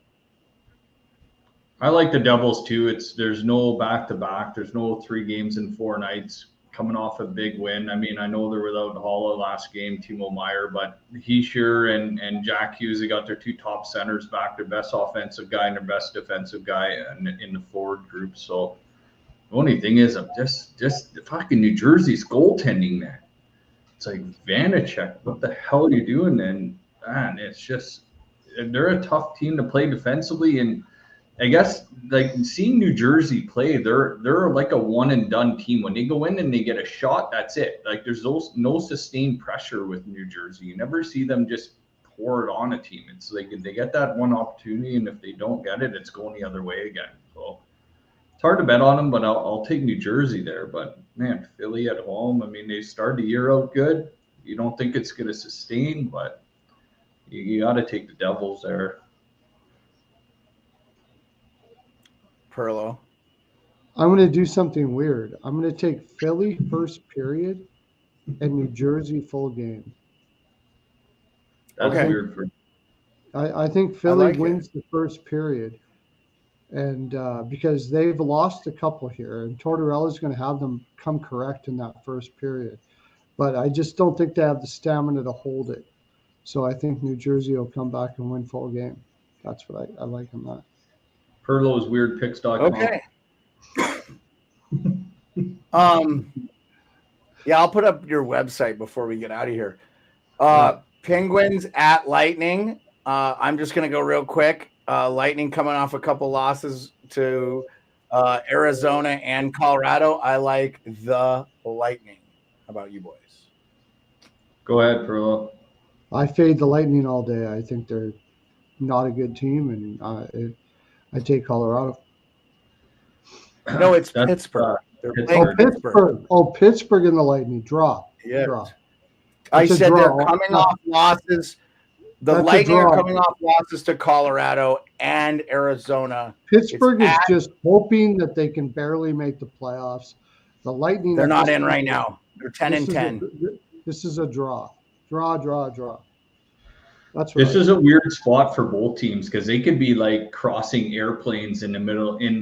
I like the Devils too. There's no back-to-back. There's no 3 games in 4 nights coming off a big win. I mean, I know they're without Holla last game, Timo Meier, but Heischer and Jack Hughes, they got their 2 top centers back, their best offensive guy and their best defensive guy in the forward group. So the only thing is, I'm just fucking New Jersey's goaltending, man. It's like, Vanacek, what the hell are you doing? And man, it's just, they're a tough team to play defensively. And I guess like seeing New Jersey play, they're like a one and done team. When they go in and they get a shot, that's it. Like there's no sustained pressure with New Jersey. You never see them just pour it on a team. It's like they get that one opportunity, and if they don't get it, it's going the other way again. So it's hard to bet on them, but I'll take New Jersey there. But man, Philly at home. I mean, they started the year out good. You don't think it's going to sustain, but you got to take the Devils there. Pearlo. I'm going to do something weird. I'm going to take Philly first period and New Jersey full game. That's weird for me. I think Philly wins the first period, and because they've lost a couple here, and Tortorella's going to have them come correct in that first period. But I just don't think they have the stamina to hold it. So I think New Jersey will come back and win full game. That's what I like on that. Perlo's weird picks. Okay. Yeah, I'll put up your website before we get out of here. Penguins at Lightning. I'm just going to go real quick. Lightning coming off a couple losses to Arizona and Colorado. I like the Lightning. How about you boys? Go ahead, Perlo. I fade the Lightning all day. I think they're not a good team, and I take Colorado. No, it's Pittsburgh. They're playing Pittsburgh. Pittsburgh and the Lightning. Draw. Yeah. Draw. I said they're coming off losses. The Lightning are coming off losses to Colorado and Arizona. Pittsburgh is just hoping that they can barely make the playoffs. The Lightning. They're not in right now. They're 10-10. This is a draw. Draw. This is a weird spot for both teams because they could be like crossing airplanes in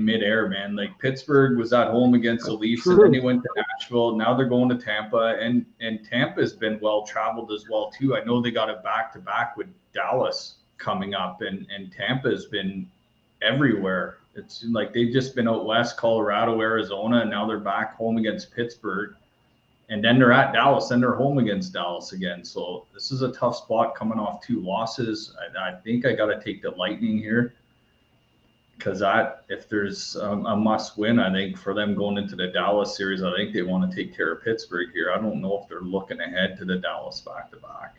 midair, man. Like Pittsburgh was at home against the Leafs, and then they went to Nashville. Now they're going to Tampa, and Tampa's been well traveled as well too. I know they got a back-to-back with Dallas coming up, and Tampa's been everywhere. It's like they've just been out west, Colorado, Arizona, and now they're back home against Pittsburgh. And then they're at Dallas, then they're home against Dallas again. So this is a tough spot coming off 2 losses. I think I got to take the Lightning here, because if there's a must win, I think for them going into the Dallas series, I think they want to take care of Pittsburgh here. I don't know if they're looking ahead to the Dallas back-to-back.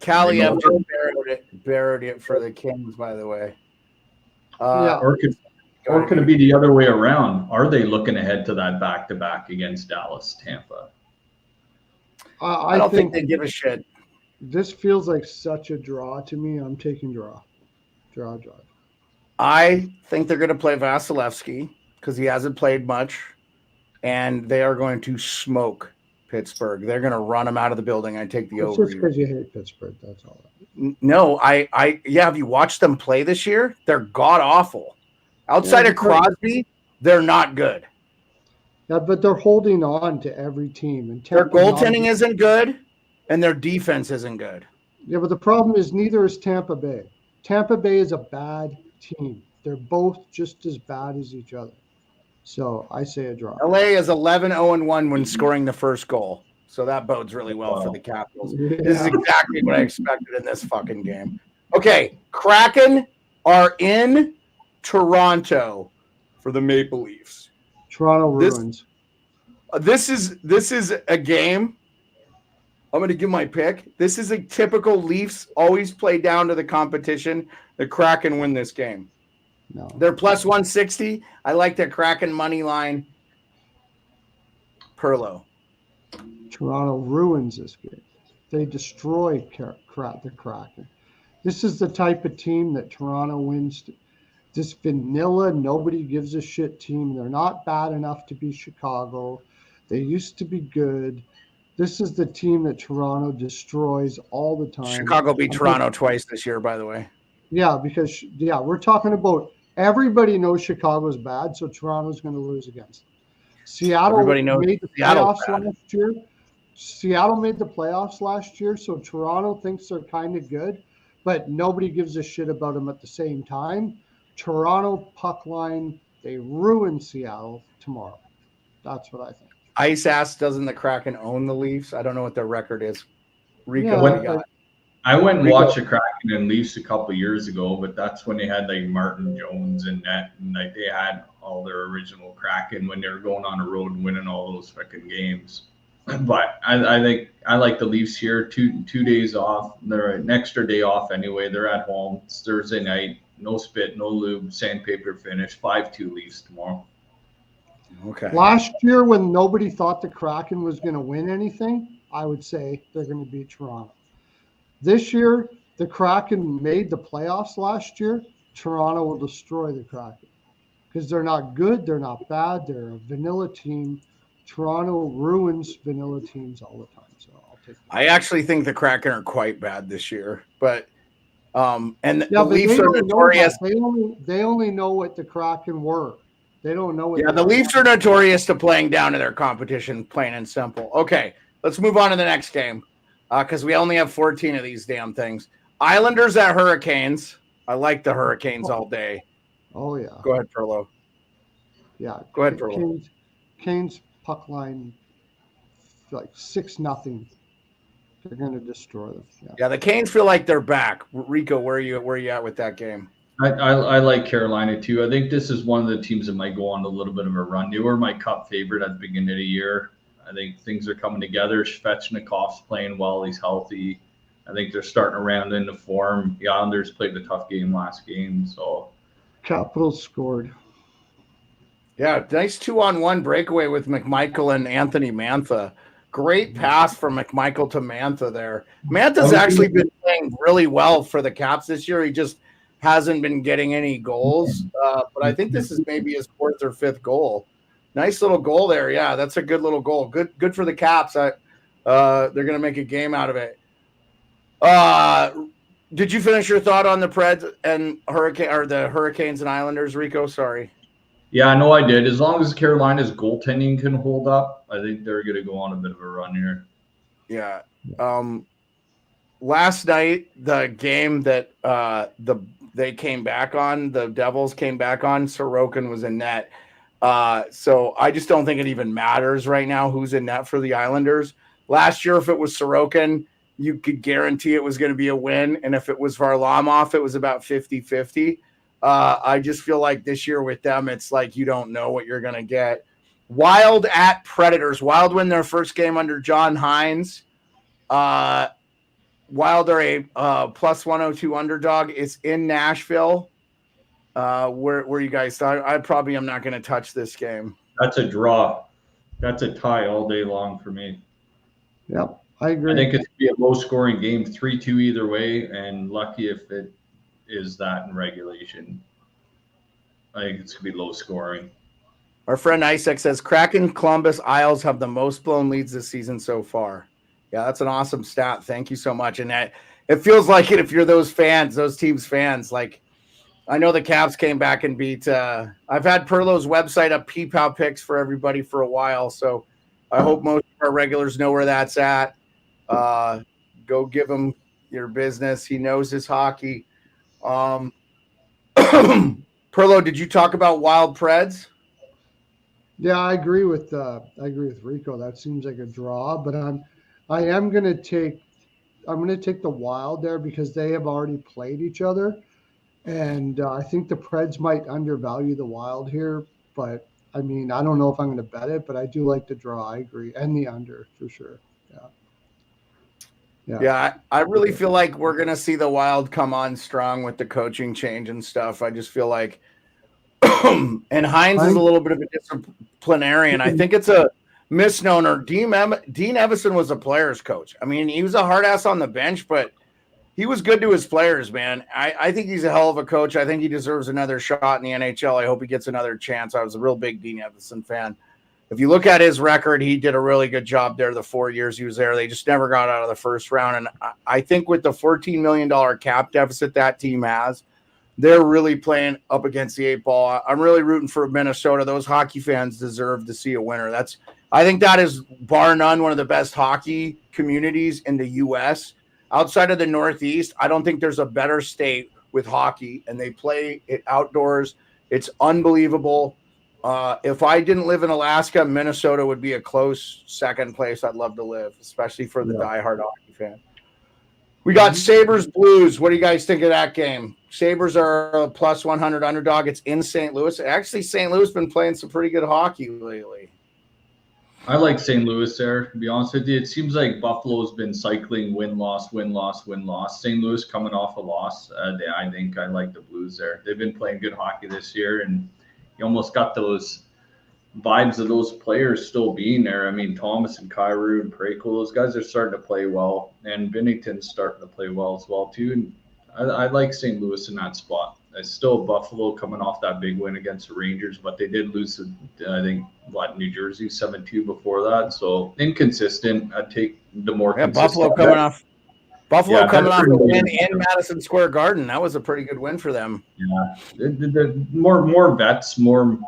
Kaliev just barrowed it for the Kings, by the way. Or could it be the other way around? Are they looking ahead to that back-to-back against Dallas, Tampa? I don't think they give a shit. This feels like such a draw to me. I'm taking draw. Draw. I think they're going to play Vasilevsky because he hasn't played much, and they are going to smoke Pittsburgh. They're going to run them out of the building. I take the over. It's just because you hate Pittsburgh. That's all. No, have you watched them play this year? They're god awful. Outside of Crosby, they're not good. Yeah, but they're holding on to every team. And their goaltending isn't good, and their defense isn't good. Yeah, but the problem is neither is Tampa Bay. Tampa Bay is a bad team. They're both just as bad as each other. So I say a draw. LA is 11-0-1 when scoring the first goal. So that bodes really well for the Capitals. Yeah. This is exactly what I expected in this fucking game. Okay, Kraken are in Toronto for the Maple Leafs. Toronto ruins. This is a game. I'm going to give my pick. This is a typical Leafs always play down to the competition. The Kraken win this game. No. They're plus 160. I like the Kraken money line. Pearlo. Toronto ruins this game. They destroy the Kraken. This is the type of team that Toronto wins. This vanilla, nobody gives a shit team. They're not bad enough to be Chicago. They used to be good. This is the team that Toronto destroys all the time. Chicago beat Toronto twice this year, by the way. Yeah, because we're talking about everybody knows Chicago's bad, so Toronto's going to lose against them. Seattle made the playoffs last year. Seattle made the playoffs last year, so Toronto thinks they're kind of good, but nobody gives a shit about them at the same time. Toronto puck line, they ruin Seattle tomorrow. That's what I think. Ice ass, doesn't the Kraken own the Leafs? I don't know what their record is. Rico, I went and watched the Kraken and Leafs a couple of years ago, but that's when they had like Martin Jones and net, and like they had all their original Kraken when they were going on the road and winning all those fucking games. But I think I like the Leafs here. Two days off. They're an extra day off anyway. They're at home. It's Thursday night. No spit, no lube, sandpaper finish. 5-2 Leafs tomorrow. Okay. Last year, when nobody thought the Kraken was going to win anything, I would say they're going to beat Toronto. This year, the Kraken made the playoffs last year. Toronto will destroy the Kraken because they're not good. They're not bad. They're a vanilla team. Toronto ruins vanilla teams all the time. So I'll take that. I actually think the Kraken are quite bad this year, but the Leafs are notorious. They only know what the Kraken were. They don't know what. Yeah, the Leafs are notorious to playing down to their competition, plain and simple. Okay, let's move on to the next game because we only have 14 of these damn things. Islanders at Hurricanes. I like the Hurricanes all day. Oh yeah. Go ahead, Pearlo. Yeah. Go ahead, Pearlo. Canes puck line like 6-0. They're going to destroy them. Yeah, the Canes feel like they're back. Rico, where are you at with that game? I like Carolina too. I think this is one of the teams that might go on a little bit of a run. They were my cup favorite at the beginning of the year. I think things are coming together. Svechnikov's playing well. He's healthy. I think they're starting to round into form. The Islanders played a tough game last game. So Capitals scored. Yeah, nice 2-on-1 breakaway with McMichael and Anthony Mantha. Great pass from McMichael to Mantha there. Mantha's actually been playing really well for the Caps this year. He just hasn't been getting any goals, but I think this is maybe his 4th or 5th goal. Nice little goal there. Yeah, that's a good little goal. Good for the Caps. They're going to make a game out of it. Did you finish your thought on the Preds and the Hurricanes and Islanders, Rico? Sorry. Yeah, I know I did. As long as Carolina's goaltending can hold up, I think they're going to go on a bit of a run here. Yeah. Last night, the game that they came back on, the Devils came back on, Sorokin was in net. So I just don't think it even matters right now who's in net for the Islanders. Last year, if it was Sorokin, you could guarantee it was going to be a win. And if it was Varlamov, it was about 50-50. I just feel like this year with them, it's like you don't know what you're going to get. Wild at Predators. Wild win their first game under John Hines. Wild are a plus 102 underdog. It's in Nashville. Where you guys thought? I probably am not going to touch this game. That's a draw. That's a tie all day long for me. Yep, I agree. I think it's going to be a low-scoring game, 3-2 either way, and lucky if it is that in regulation. I think it's going to be low-scoring. Our friend Isaac says, Kraken, Columbus, Isles have the most blown leads this season so far. Yeah, that's an awesome stat. Thank you so much. And that it feels like it if you're those fans, those teams' fans. Like, I know the Caps came back and beat I've had Pearlo's website up PPOW picks for everybody for a while, so I hope most of our regulars know where that's at. Go give him your business. He knows his hockey. Pearlo, did you talk about Wild Preds? Yeah, I agree with Rico. That seems like a draw, but I am going to take the Wild there because they have already played each other. And I think the Preds might undervalue the Wild here, but I mean, I don't know if I'm going to bet it, but I do like the draw. I agree. And the under for sure. Yeah, I really feel like we're going to see the Wild come on strong with the coaching change and stuff. I just feel like, and Hines is a little bit of a disciplinarian. I think it's a misnomer. Dean Evison was a player's coach. I mean, he was a hard ass on the bench, but he was good to his players, man. I think he's a hell of a coach. I think he deserves another shot in the NHL. I hope he gets another chance. I was a real big Dean Evison fan. If you look at his record, he did a really good job there the 4 years he was there. They just never got out of the first round. And I think with the $14 million cap deficit that team has, they're really playing up against the 8-ball. I'm really rooting for Minnesota. Those hockey fans deserve to see a winner. I think that is, bar none, one of the best hockey communities in the U.S. Outside of the Northeast, I don't think there's a better state with hockey, and they play it outdoors. It's unbelievable. If I didn't live in Alaska, Minnesota would be a close second place I'd love to live, especially for the diehard hockey fan. We got Sabres Blues. What do you guys think of that game? Sabres are a plus 100 underdog. It's in St. Louis. Actually, St. Louis has been playing some pretty good hockey lately. I like St. Louis there, to be honest with you. It seems like Buffalo's been cycling win-loss, win-loss, win-loss. St. Louis coming off a loss. I think I like the Blues there. They've been playing good hockey this year, and you almost got those vibes of those players still being there. I mean, Thomas and Kyrou and Parayko, those guys are starting to play well, and Binnington's starting to play well as well, too. And I like St. Louis in that spot. It's still Buffalo coming off that big win against the Rangers, but they did lose to, I think, New Jersey 7-2 before that. So inconsistent. I'd take the more consistent. Buffalo coming off a win in Madison Square Garden. That was a pretty good win for them. Yeah, the more vets, more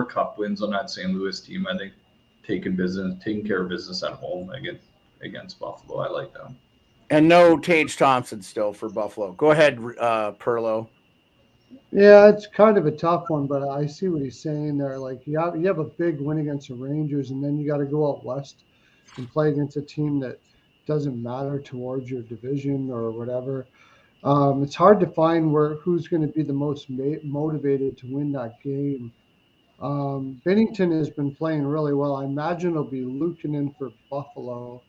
cup wins on that St. Louis team. I think taking care of business at home against Buffalo. I like that. And no Tage Thompson still for Buffalo. Go ahead, Pearlo. Yeah, it's kind of a tough one, but I see what he's saying there. Like you have a big win against the Rangers, and then you got to go out west and play against a team that doesn't matter towards your division or whatever. It's hard to find who's going to be the most motivated to win that game. Binnington has been playing really well. I imagine it'll be Luukkonen for Buffalo.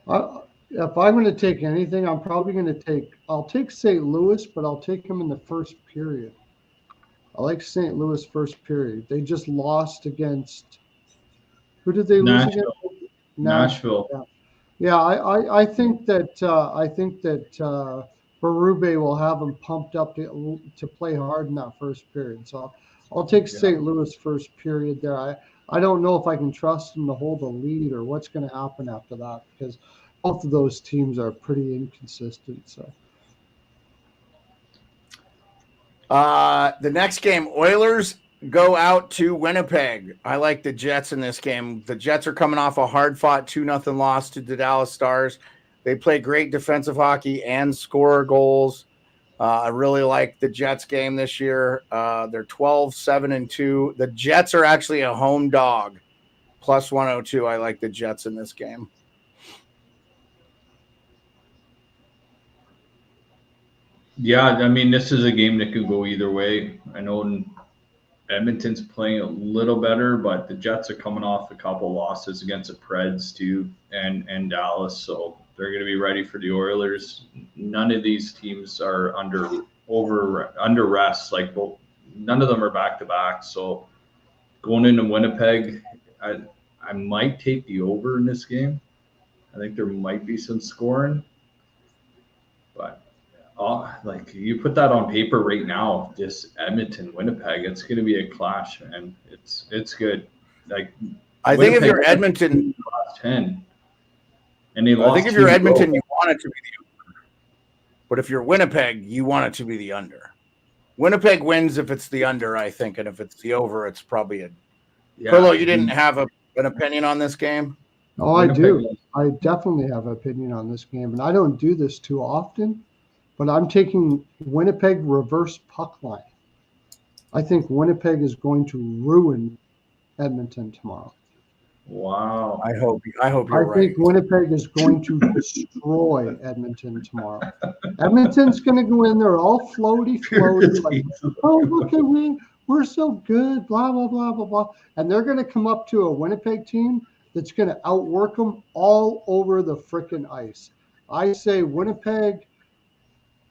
If I'm going to take anything, I'm probably going to I'll take St. Louis, but I'll take him in the first period. I like St. Louis first period. They just lost against, who did they lose against? Nashville. Yeah. I think that Berube will have them pumped up to play hard in that first period. So I'll take St. Louis first period there. I don't know if I can trust them to hold the lead or what's going to happen after that, because both of those teams are pretty inconsistent. So, the next game, Oilers go out to Winnipeg. I like the Jets in this game. The Jets are coming off a hard-fought 2-0 loss to the Dallas Stars. They play great defensive hockey and score goals. I really like the Jets game this year. They're 12-7-2. The Jets are actually a home dog, plus 102. I like the Jets in this game. Yeah, I mean, this is a game that could go either way. I know Edmonton's playing a little better, but the Jets are coming off a couple losses against the Preds too, and Dallas, so they're going to be ready for the Oilers. None of these teams are under rest. Like, none of them are back to back. So going into Winnipeg, I might take the over in this game. I think there might be some scoring, but like, you put that on paper right now, this Edmonton Winnipeg, it's going to be a clash, and it's good. Like, I think if you're Edmonton, lost 10, and they lost. I think if you're Edmonton, you want it to be the over. But if you're Winnipeg, you want it to be the under. Winnipeg wins if it's the under, I think, and if it's the over, it's probably a. Yeah. Pearlo, you didn't have an opinion on this game? Oh, I do. I definitely have an opinion on this game, and I don't do this too often. But I'm taking Winnipeg reverse puck line. I think Winnipeg is going to ruin Edmonton tomorrow. Wow. I hope you're right. I think Winnipeg is going to destroy Edmonton tomorrow. Edmonton's going to go in there all floaty, like, oh, look at me. We're so good, blah, blah, blah, blah, blah. And they're going to come up to a Winnipeg team that's going to outwork them all over the frickin' ice. I say Winnipeg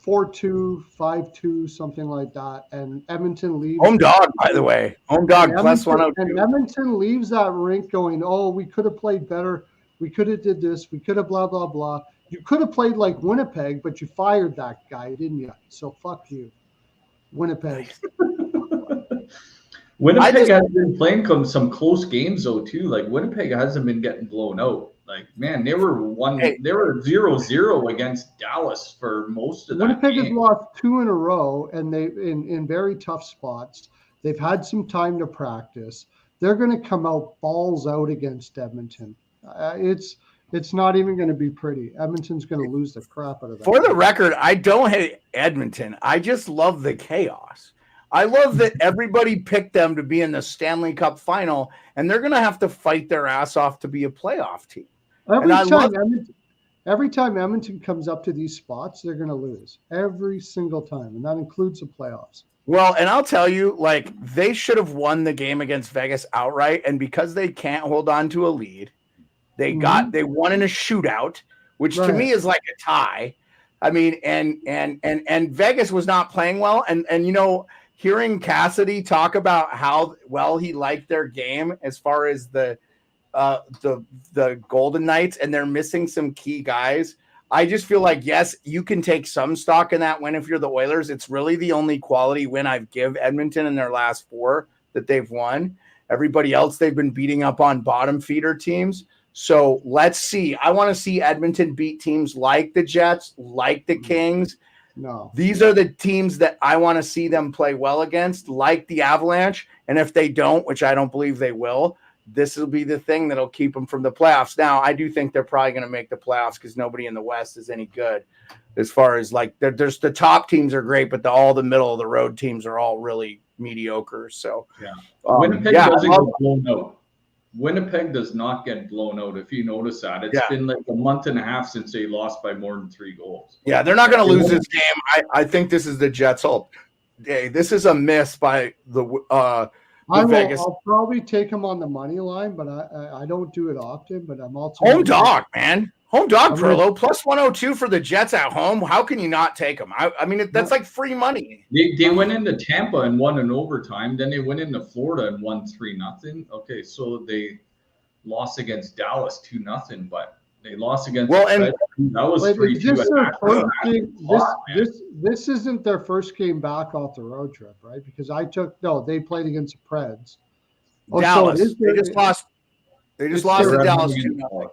4-2, 5-2, something like that. And Edmonton leaves. Home dog, by the way. Home dog plus 102. And Edmonton leaves that rink going, oh, we could have played better. We could have did this. We could have blah, blah, blah. You could have played like Winnipeg, but you fired that guy, didn't you? So fuck you, Winnipeg. Winnipeg has been playing some close games, though, too. Like, Winnipeg hasn't been getting blown out. Like, man, they were 0-0 against Dallas for most of that Winnipeg game. has lost 2 in a row, and they in very tough spots. They've had some time to practice. They're going to come out balls out against Edmonton. It's not even going to be pretty. Edmonton's going to lose the crap out of that. For the record, I don't hate Edmonton. I just love the chaos. I love that everybody picked them to be in the Stanley Cup final, and they're going to have to fight their ass off to be a playoff team. Every time Edmonton comes up to these spots, they're going to lose every single time, and that includes the playoffs. Well, and I'll tell you, like, they should have won the game against Vegas outright, and because they can't hold on to a lead, they won in a shootout, which to me is like a tie. I mean, and Vegas was not playing well, and you know, hearing Cassidy talk about how well he liked their game as far as the Golden Knights, and they're missing some key guys. I just feel like, yes, you can take some stock in that win if you're the Oilers. It's really the only quality win I've give Edmonton in their last 4 that they've won. Everybody else, they've been beating up on bottom feeder teams. So let's see. I want to see Edmonton beat teams like the Jets, like the Kings. No, these are the teams that I want to see them play well against, like the Avalanche. And if they don't, which I don't believe they will, this will be the thing that'll keep them from the playoffs. Now, I do think they're probably going to make the playoffs because nobody in the West is any good. As far as like, there's the top teams are great, but all the middle of the road teams are all really mediocre. So Winnipeg doesn't get blown out. Winnipeg does not get blown out. If you notice that, it's been like a month and a half since they lost by more than 3 goals. Yeah, they're not going to lose this game. I think this is the Jets' whole day. This is a miss by the Vegas. I'll probably take them on the money line, but I don't do it often. But I'm also home dog, man. Home dog, Pearlo, plus 102 for the Jets at home. How can you not take them? I mean, that's like free money. They went into Tampa and won in overtime. Then they went into Florida and won 3-0. Okay, so they lost against Dallas 2-0, but they lost against. Well, and that was 3-2. This isn't their first game back off the road trip, right? Because they played against the Preds. Dallas. So they just lost to Dallas 2-0.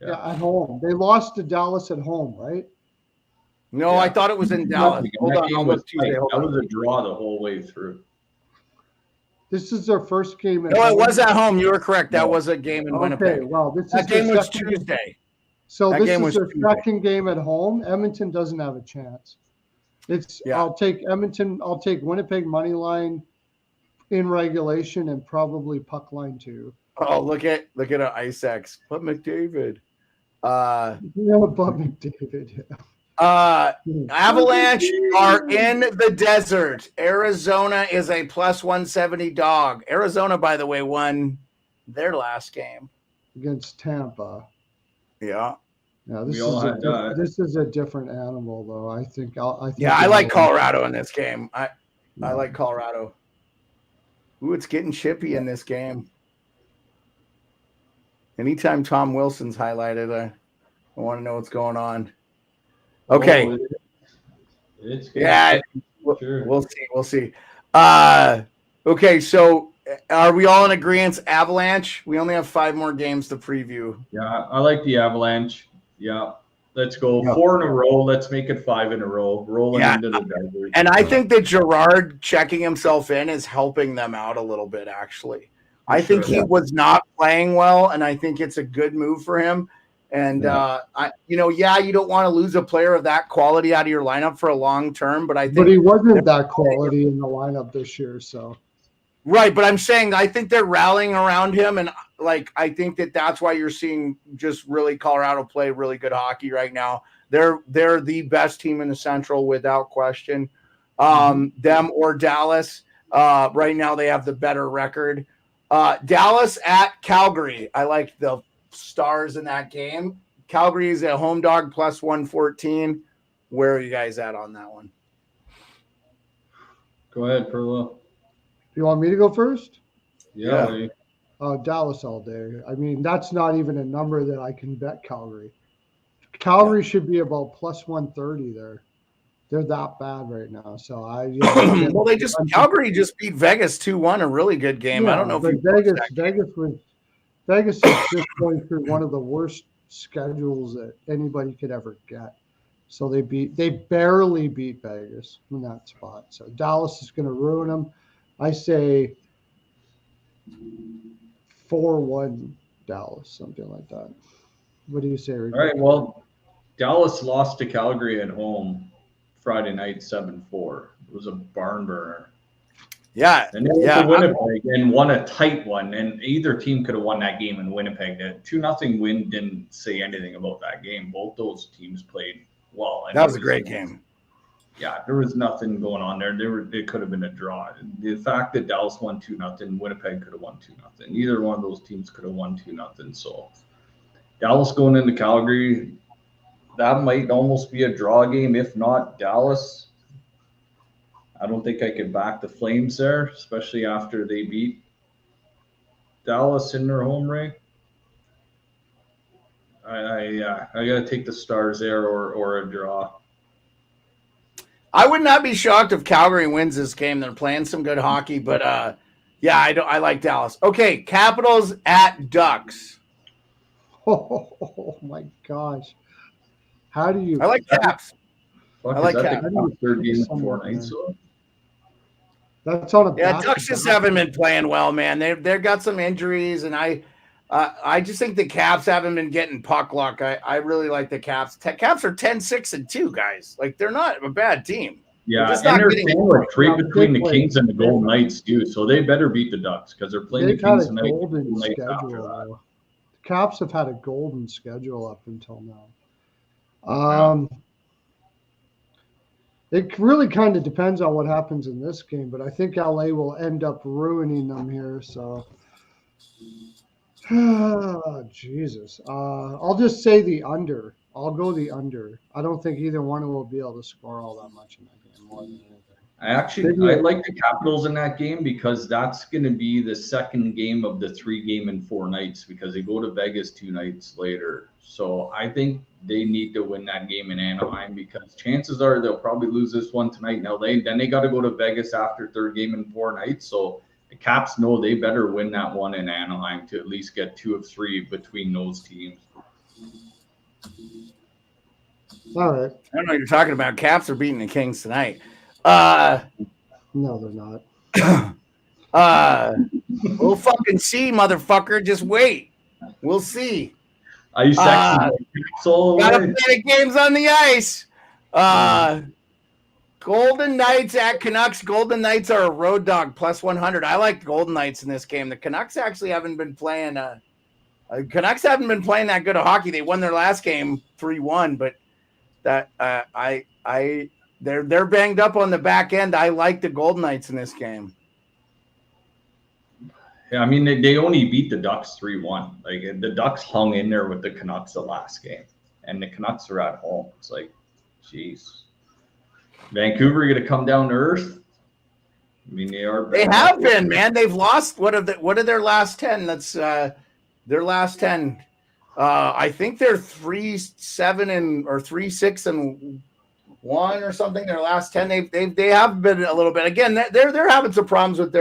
Yeah, at home. They lost to Dallas at home, right? No, I thought it was in Dallas. Hold on. That was a draw the whole way through. This is their first game. No, it was at home. You were correct. That was a game in Winnipeg. Okay, well, that game was Tuesday. So this is their second game at home. Edmonton doesn't have a chance. I'll take Edmonton. I'll take Winnipeg money line in regulation and probably puck line too. Oh, look at Ice X. But McDavid. But McDavid. Avalanche are in the desert. Arizona is a plus 170 dog. Arizona, by the way, won their last game against Tampa. Yeah. Yeah, this is a different animal, though. I think. I like Colorado in this game. I like Colorado. Ooh, it's getting chippy in this game. Anytime Tom Wilson's highlighted, I want to know what's going on. Okay. Oh, it's sure. We'll see. Okay, so are we all in agreement? Avalanche. We only have 5 more games to preview. Yeah, I like the Avalanche. Yeah. Let's go 4 in a row. Let's make it 5 in a row. Rolling into the desert. And I think that Gerard checking himself in is helping them out a little bit, actually. I think he was not playing well, and I think it's a good move for him. And, you don't want to lose a player of that quality out of your lineup for a long term, but I think. But he wasn't that quality in the lineup this year, so. Right, but I'm saying I think they're rallying around him, and I think that's why you're seeing just really Colorado play really good hockey right now. They're the best team in the Central without question. Them or Dallas. Right now they have the better record. Dallas at Calgary. I like the Stars in that game. Calgary is a home dog plus 114. Where are you guys at on that one? Go ahead, Perlo. You want me to go first? Yeah. Dallas all day. I mean, that's not even a number that I can bet Calgary. Calgary should be about plus 130 there. They're that bad right now. So Calgary just beat Vegas 2-1, a really good game. I don't know if Vegas is just going through one of the worst schedules that anybody could ever get. So they barely beat Vegas in that spot. So Dallas is going to ruin them. I say 4-1 Dallas, something like that. What do you say, Rico? All right, well, Dallas lost to Calgary at home Friday night 7-4. It was a barn burner. Yeah. And then Winnipeg and won a tight one, and either team could have won that game in Winnipeg. That 2-0 win didn't say anything about that game. Both those teams played well. That was a great game. Yeah, there was nothing going on there. It could have been a draw. The fact that Dallas won 2-0, Winnipeg could have won 2-0. Either one of those teams could have won 2-0. So Dallas going into Calgary, that might almost be a draw game. If not Dallas, I don't think I could back the Flames there, especially after they beat Dallas in their home ring. I got to take the Stars there or a draw. I would not be shocked if Calgary wins this game. They're playing some good hockey, but I like Dallas. Okay, Capitals at Ducks. Oh my gosh. How do you? I like Caps. I like Caps. Third game in 4 nights. That's on a. Yeah, Ducks just haven't been playing well, man. They've got some injuries, and I just think the Caps haven't been getting puck luck. I really like the Caps. Caps are 10-6-2, guys. Like, they're not a bad team. Yeah, and they're playing a trade between the Kings and the Golden Knights too, so they better beat the Ducks because they're playing the Kings tonight. Golden schedule. The Caps have had a golden schedule up until now. It really kind of depends on what happens in this game, but I think LA will end up ruining them here. So, Jesus. I'll just say the under. I'll go the under. I don't think either one will be able to score all that much in that game. More than anything. I like the Capitals in that game because that's going to be the second game of the 3 game in 4 nights because they go to Vegas 2 nights later. So I think they need to win that game in Anaheim because chances are they'll probably lose this one tonight in LA. Then they got to go to Vegas after 3rd game in 4 nights. So the Caps know they better win that one in Anaheim to at least get 2 of 3 between those teams. All right. I don't know what you're talking about. Caps are beating the Kings tonight. No, they're not. We'll fucking see, motherfucker. Just wait. We'll see. Ice X gotta play the games on the ice. Golden Knights at Canucks. Golden Knights are a road dog plus 100. I like Golden Knights in this game. The Canucks actually haven't been playing. Canucks haven't been playing that good of hockey. They won their last game 3-1, but that they're banged up on the back end. I like the Golden Knights in this game. Yeah, I mean they only beat the Ducks 3-1. Like the Ducks hung in there with the Canucks the last game, and the Canucks are at home. It's like, geez, Vancouver going to come down to earth. I mean they have been, man. They've lost what are their last 10? That's their last 10. I think they're 3-7 or 3-6-1 or something. Their last 10, they have been a little bit. Again, they're having some problems with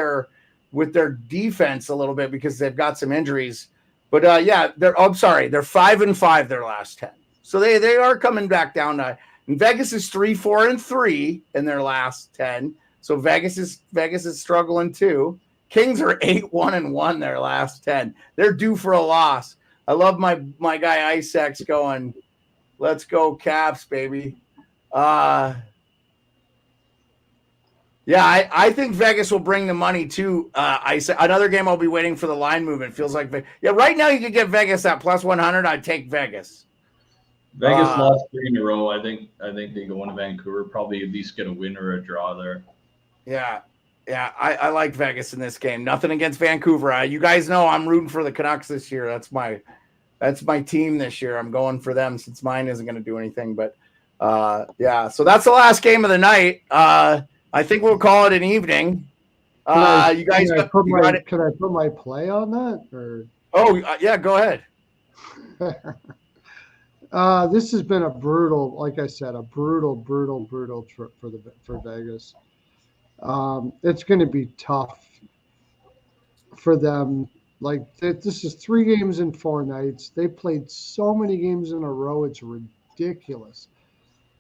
their defense a little bit because they've got some injuries. But they're 5-5 their last 10. So they are coming back down to. And Vegas is 3-4-3 in their last 10. So Vegas is struggling too. Kings are 8-1-1 their last 10. They're due for a loss. I love my guy Isaacs going, let's go Caps, baby. I think Vegas will bring the money too. Another game I'll be waiting for the line movement. Feels like right now you could get Vegas at plus 100. I'd take Vegas. Vegas lost 3 in a row. I think they go into Vancouver, probably at least get a win or a draw there. Yeah, I like Vegas in this game. Nothing against Vancouver. You guys know I'm rooting for the Canucks this year. That's my team this year. I'm going for them since mine isn't going to do anything. But so that's the last game of the night. I think we'll call it an evening. Can I put my play on that? Or go ahead. This has been a brutal, like I said, a brutal trip for Vegas. It's going to be tough for them. Like this is 3 games in 4 nights. They played so many games in a row. It's ridiculous.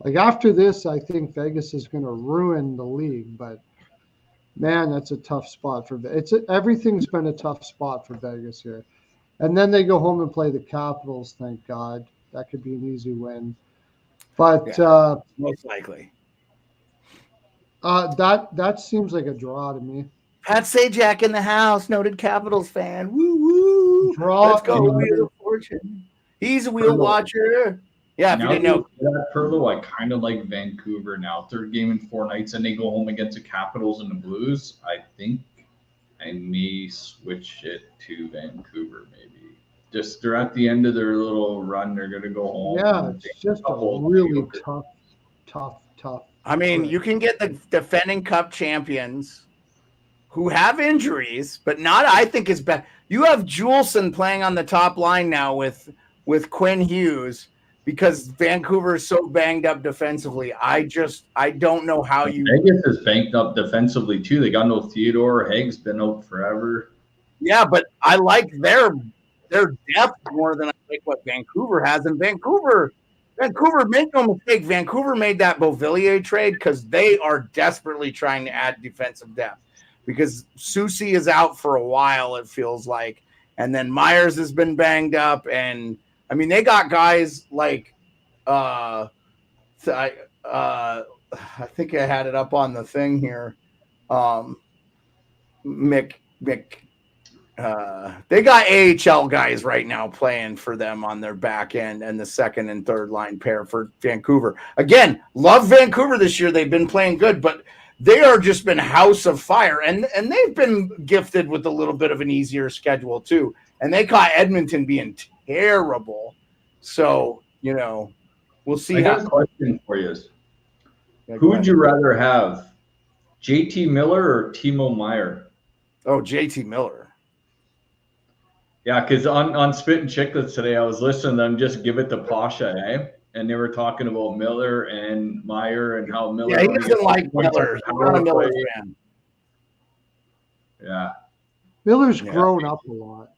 Like after this, I think Vegas is going to ruin the league. But man, that's a tough spot for everything's been a tough spot for Vegas here. And then they go home and play the Capitals. Thank God. That could be an easy win. But most likely. That seems like a draw to me. Pat Sajak in the house, noted Capitals fan. Woo woo! Let's go, Wheel of Fortune. He's a wheel watcher. Yeah, if you didn't know. Pearlo, I kind of like Vancouver now. 3rd game in 4 nights, and they go home against the Capitals and the Blues. I think I may switch it to Vancouver, maybe. Just they're at the end of their little run. They're going to go home. Yeah, it's just a really tough. I mean, you can get the defending Cup champions who have injuries, but not, I think, is bad. You have Juleson playing on the top line now with Quinn Hughes because Vancouver is so banged up defensively. I don't know how you. Vegas is banked up defensively too. They got no Theodore. Haig's been out forever. Yeah, but I like their depth more than I like what Vancouver has. And Vancouver, make no mistake, Vancouver made that Beauvillier trade because they are desperately trying to add defensive depth because Soucy is out for a while, it feels like. And then Myers has been banged up. And, I mean, they got guys like I think I had it up on the thing here. They got AHL guys right now playing for them on their back end and the 2nd and 3rd line pair for Vancouver. Again, love Vancouver this year. They've been playing good, but they are just been house of fire. And they've been gifted with a little bit of an easier schedule too. And they caught Edmonton being terrible. So, we'll see. I got a question for you. Who would you rather have, JT Miller or Timo Meier? Oh, JT Miller. Yeah, because on Spit and Chicklets today, I was listening to them just give it to Pasha, and they were talking about Miller and Meier and how Miller. Yeah, he doesn't like Miller. He's not a Miller fan. Yeah. Miller's grown up a lot.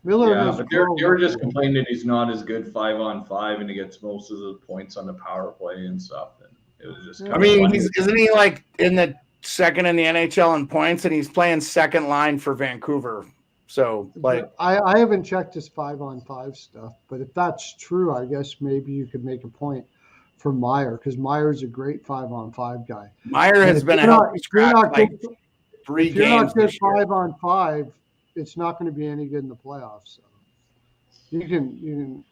But they were just complaining that he's not as good 5-on-5, and he gets most of the points on the power play and stuff. And it was just. I mean, isn't he like in the 2nd in the NHL in points, and he's playing 2nd line for Vancouver? So, like, I haven't checked his 5-on-5 stuff, but if that's true, I guess maybe you could make a point. for Meyer, because Meyer's a great 5-on-5 guy. Meyer And has if been a you're not, healthy if you're scratch not like good, 3 if you're games not good this year. 5-on-5, it's not going to be any good in the playoffs. So you can.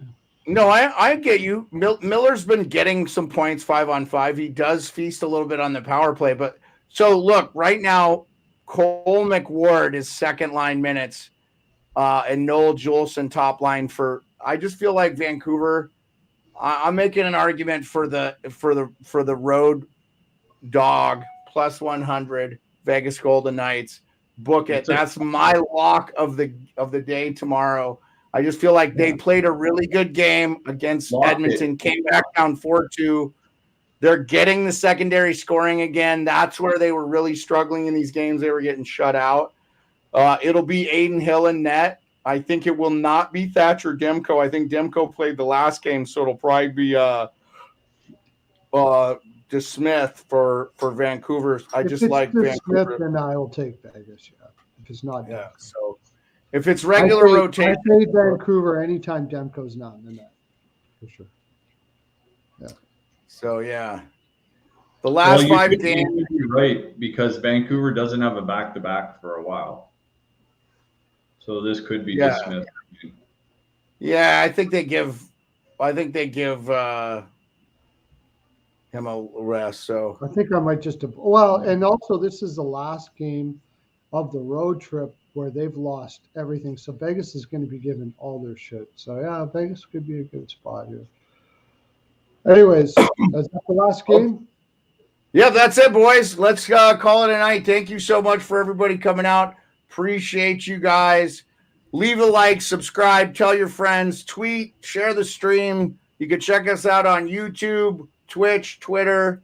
No, I get you. Miller's been getting some points 5-on-5. He does feast a little bit on the power play, but so look, right now, Cole McWard is second line minutes, and Noel Juleson top line for. I just feel like Vancouver. I'm making an argument for the road dog plus 100 Vegas Golden Knights. Book it. That's my lock of the day tomorrow. I just feel like they played a really good game against Edmonton, came back down 4-2. They're getting the secondary scoring again. That's where they were really struggling in these games. They were getting shut out. It'll be Aiden Hill in net. I think it will not be Thatcher Demko. I think Demko played the last game, so it'll probably be DeSmith for Vancouver. I just like Vancouver. Smith, Vancouver. then I will take Vegas. Yeah, if it's not. Yeah. Demko. So if it's regular rotation, I say Vancouver anytime Demko's not in the net, for sure. Yeah. So yeah, the last 5 games. You're right, because Vancouver doesn't have a back-to-back for a while. So this could be dismissed. Yeah, I think they give him a rest. So I think I might just and also this is the last game of the road trip where they've lost everything. So Vegas is going to be given all their shit. So yeah, Vegas could be a good spot here. Anyways, is that the last game? Yeah, that's it, boys. Let's call it a night. Thank you so much for everybody coming out. Appreciate you guys. Leave a like, subscribe, tell your friends, tweet, share the stream. You can check us out on YouTube, Twitch, Twitter,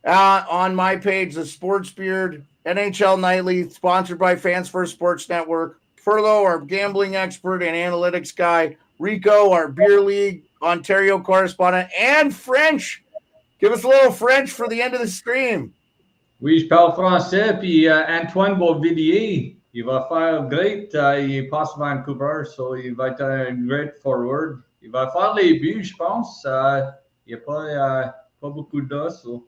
on my page, The Sports Beard, NhL Nightly, sponsored by Fans First Sports Network. Pearlo, our gambling expert and analytics guy. Rico, our beer league Ontario correspondent. And French. Give us a little French for the end of the stream. Oui, je parle français, puis Antoine Beauvillier, il va faire great. Il passe Vancouver, so il va être un great forward. Il va faire les buts, je pense. Il n'y a pas beaucoup d'os, so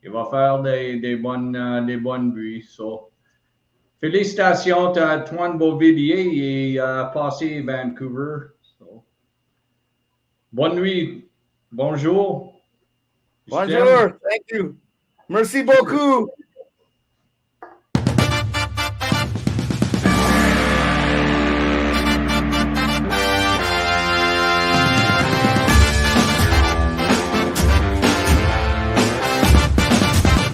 il va faire des bonnes buts. So, félicitations à Antoine Beauvillier, il a passé Vancouver. So, bonne nuit, bonjour. Bonjour, thank you. Merci beaucoup.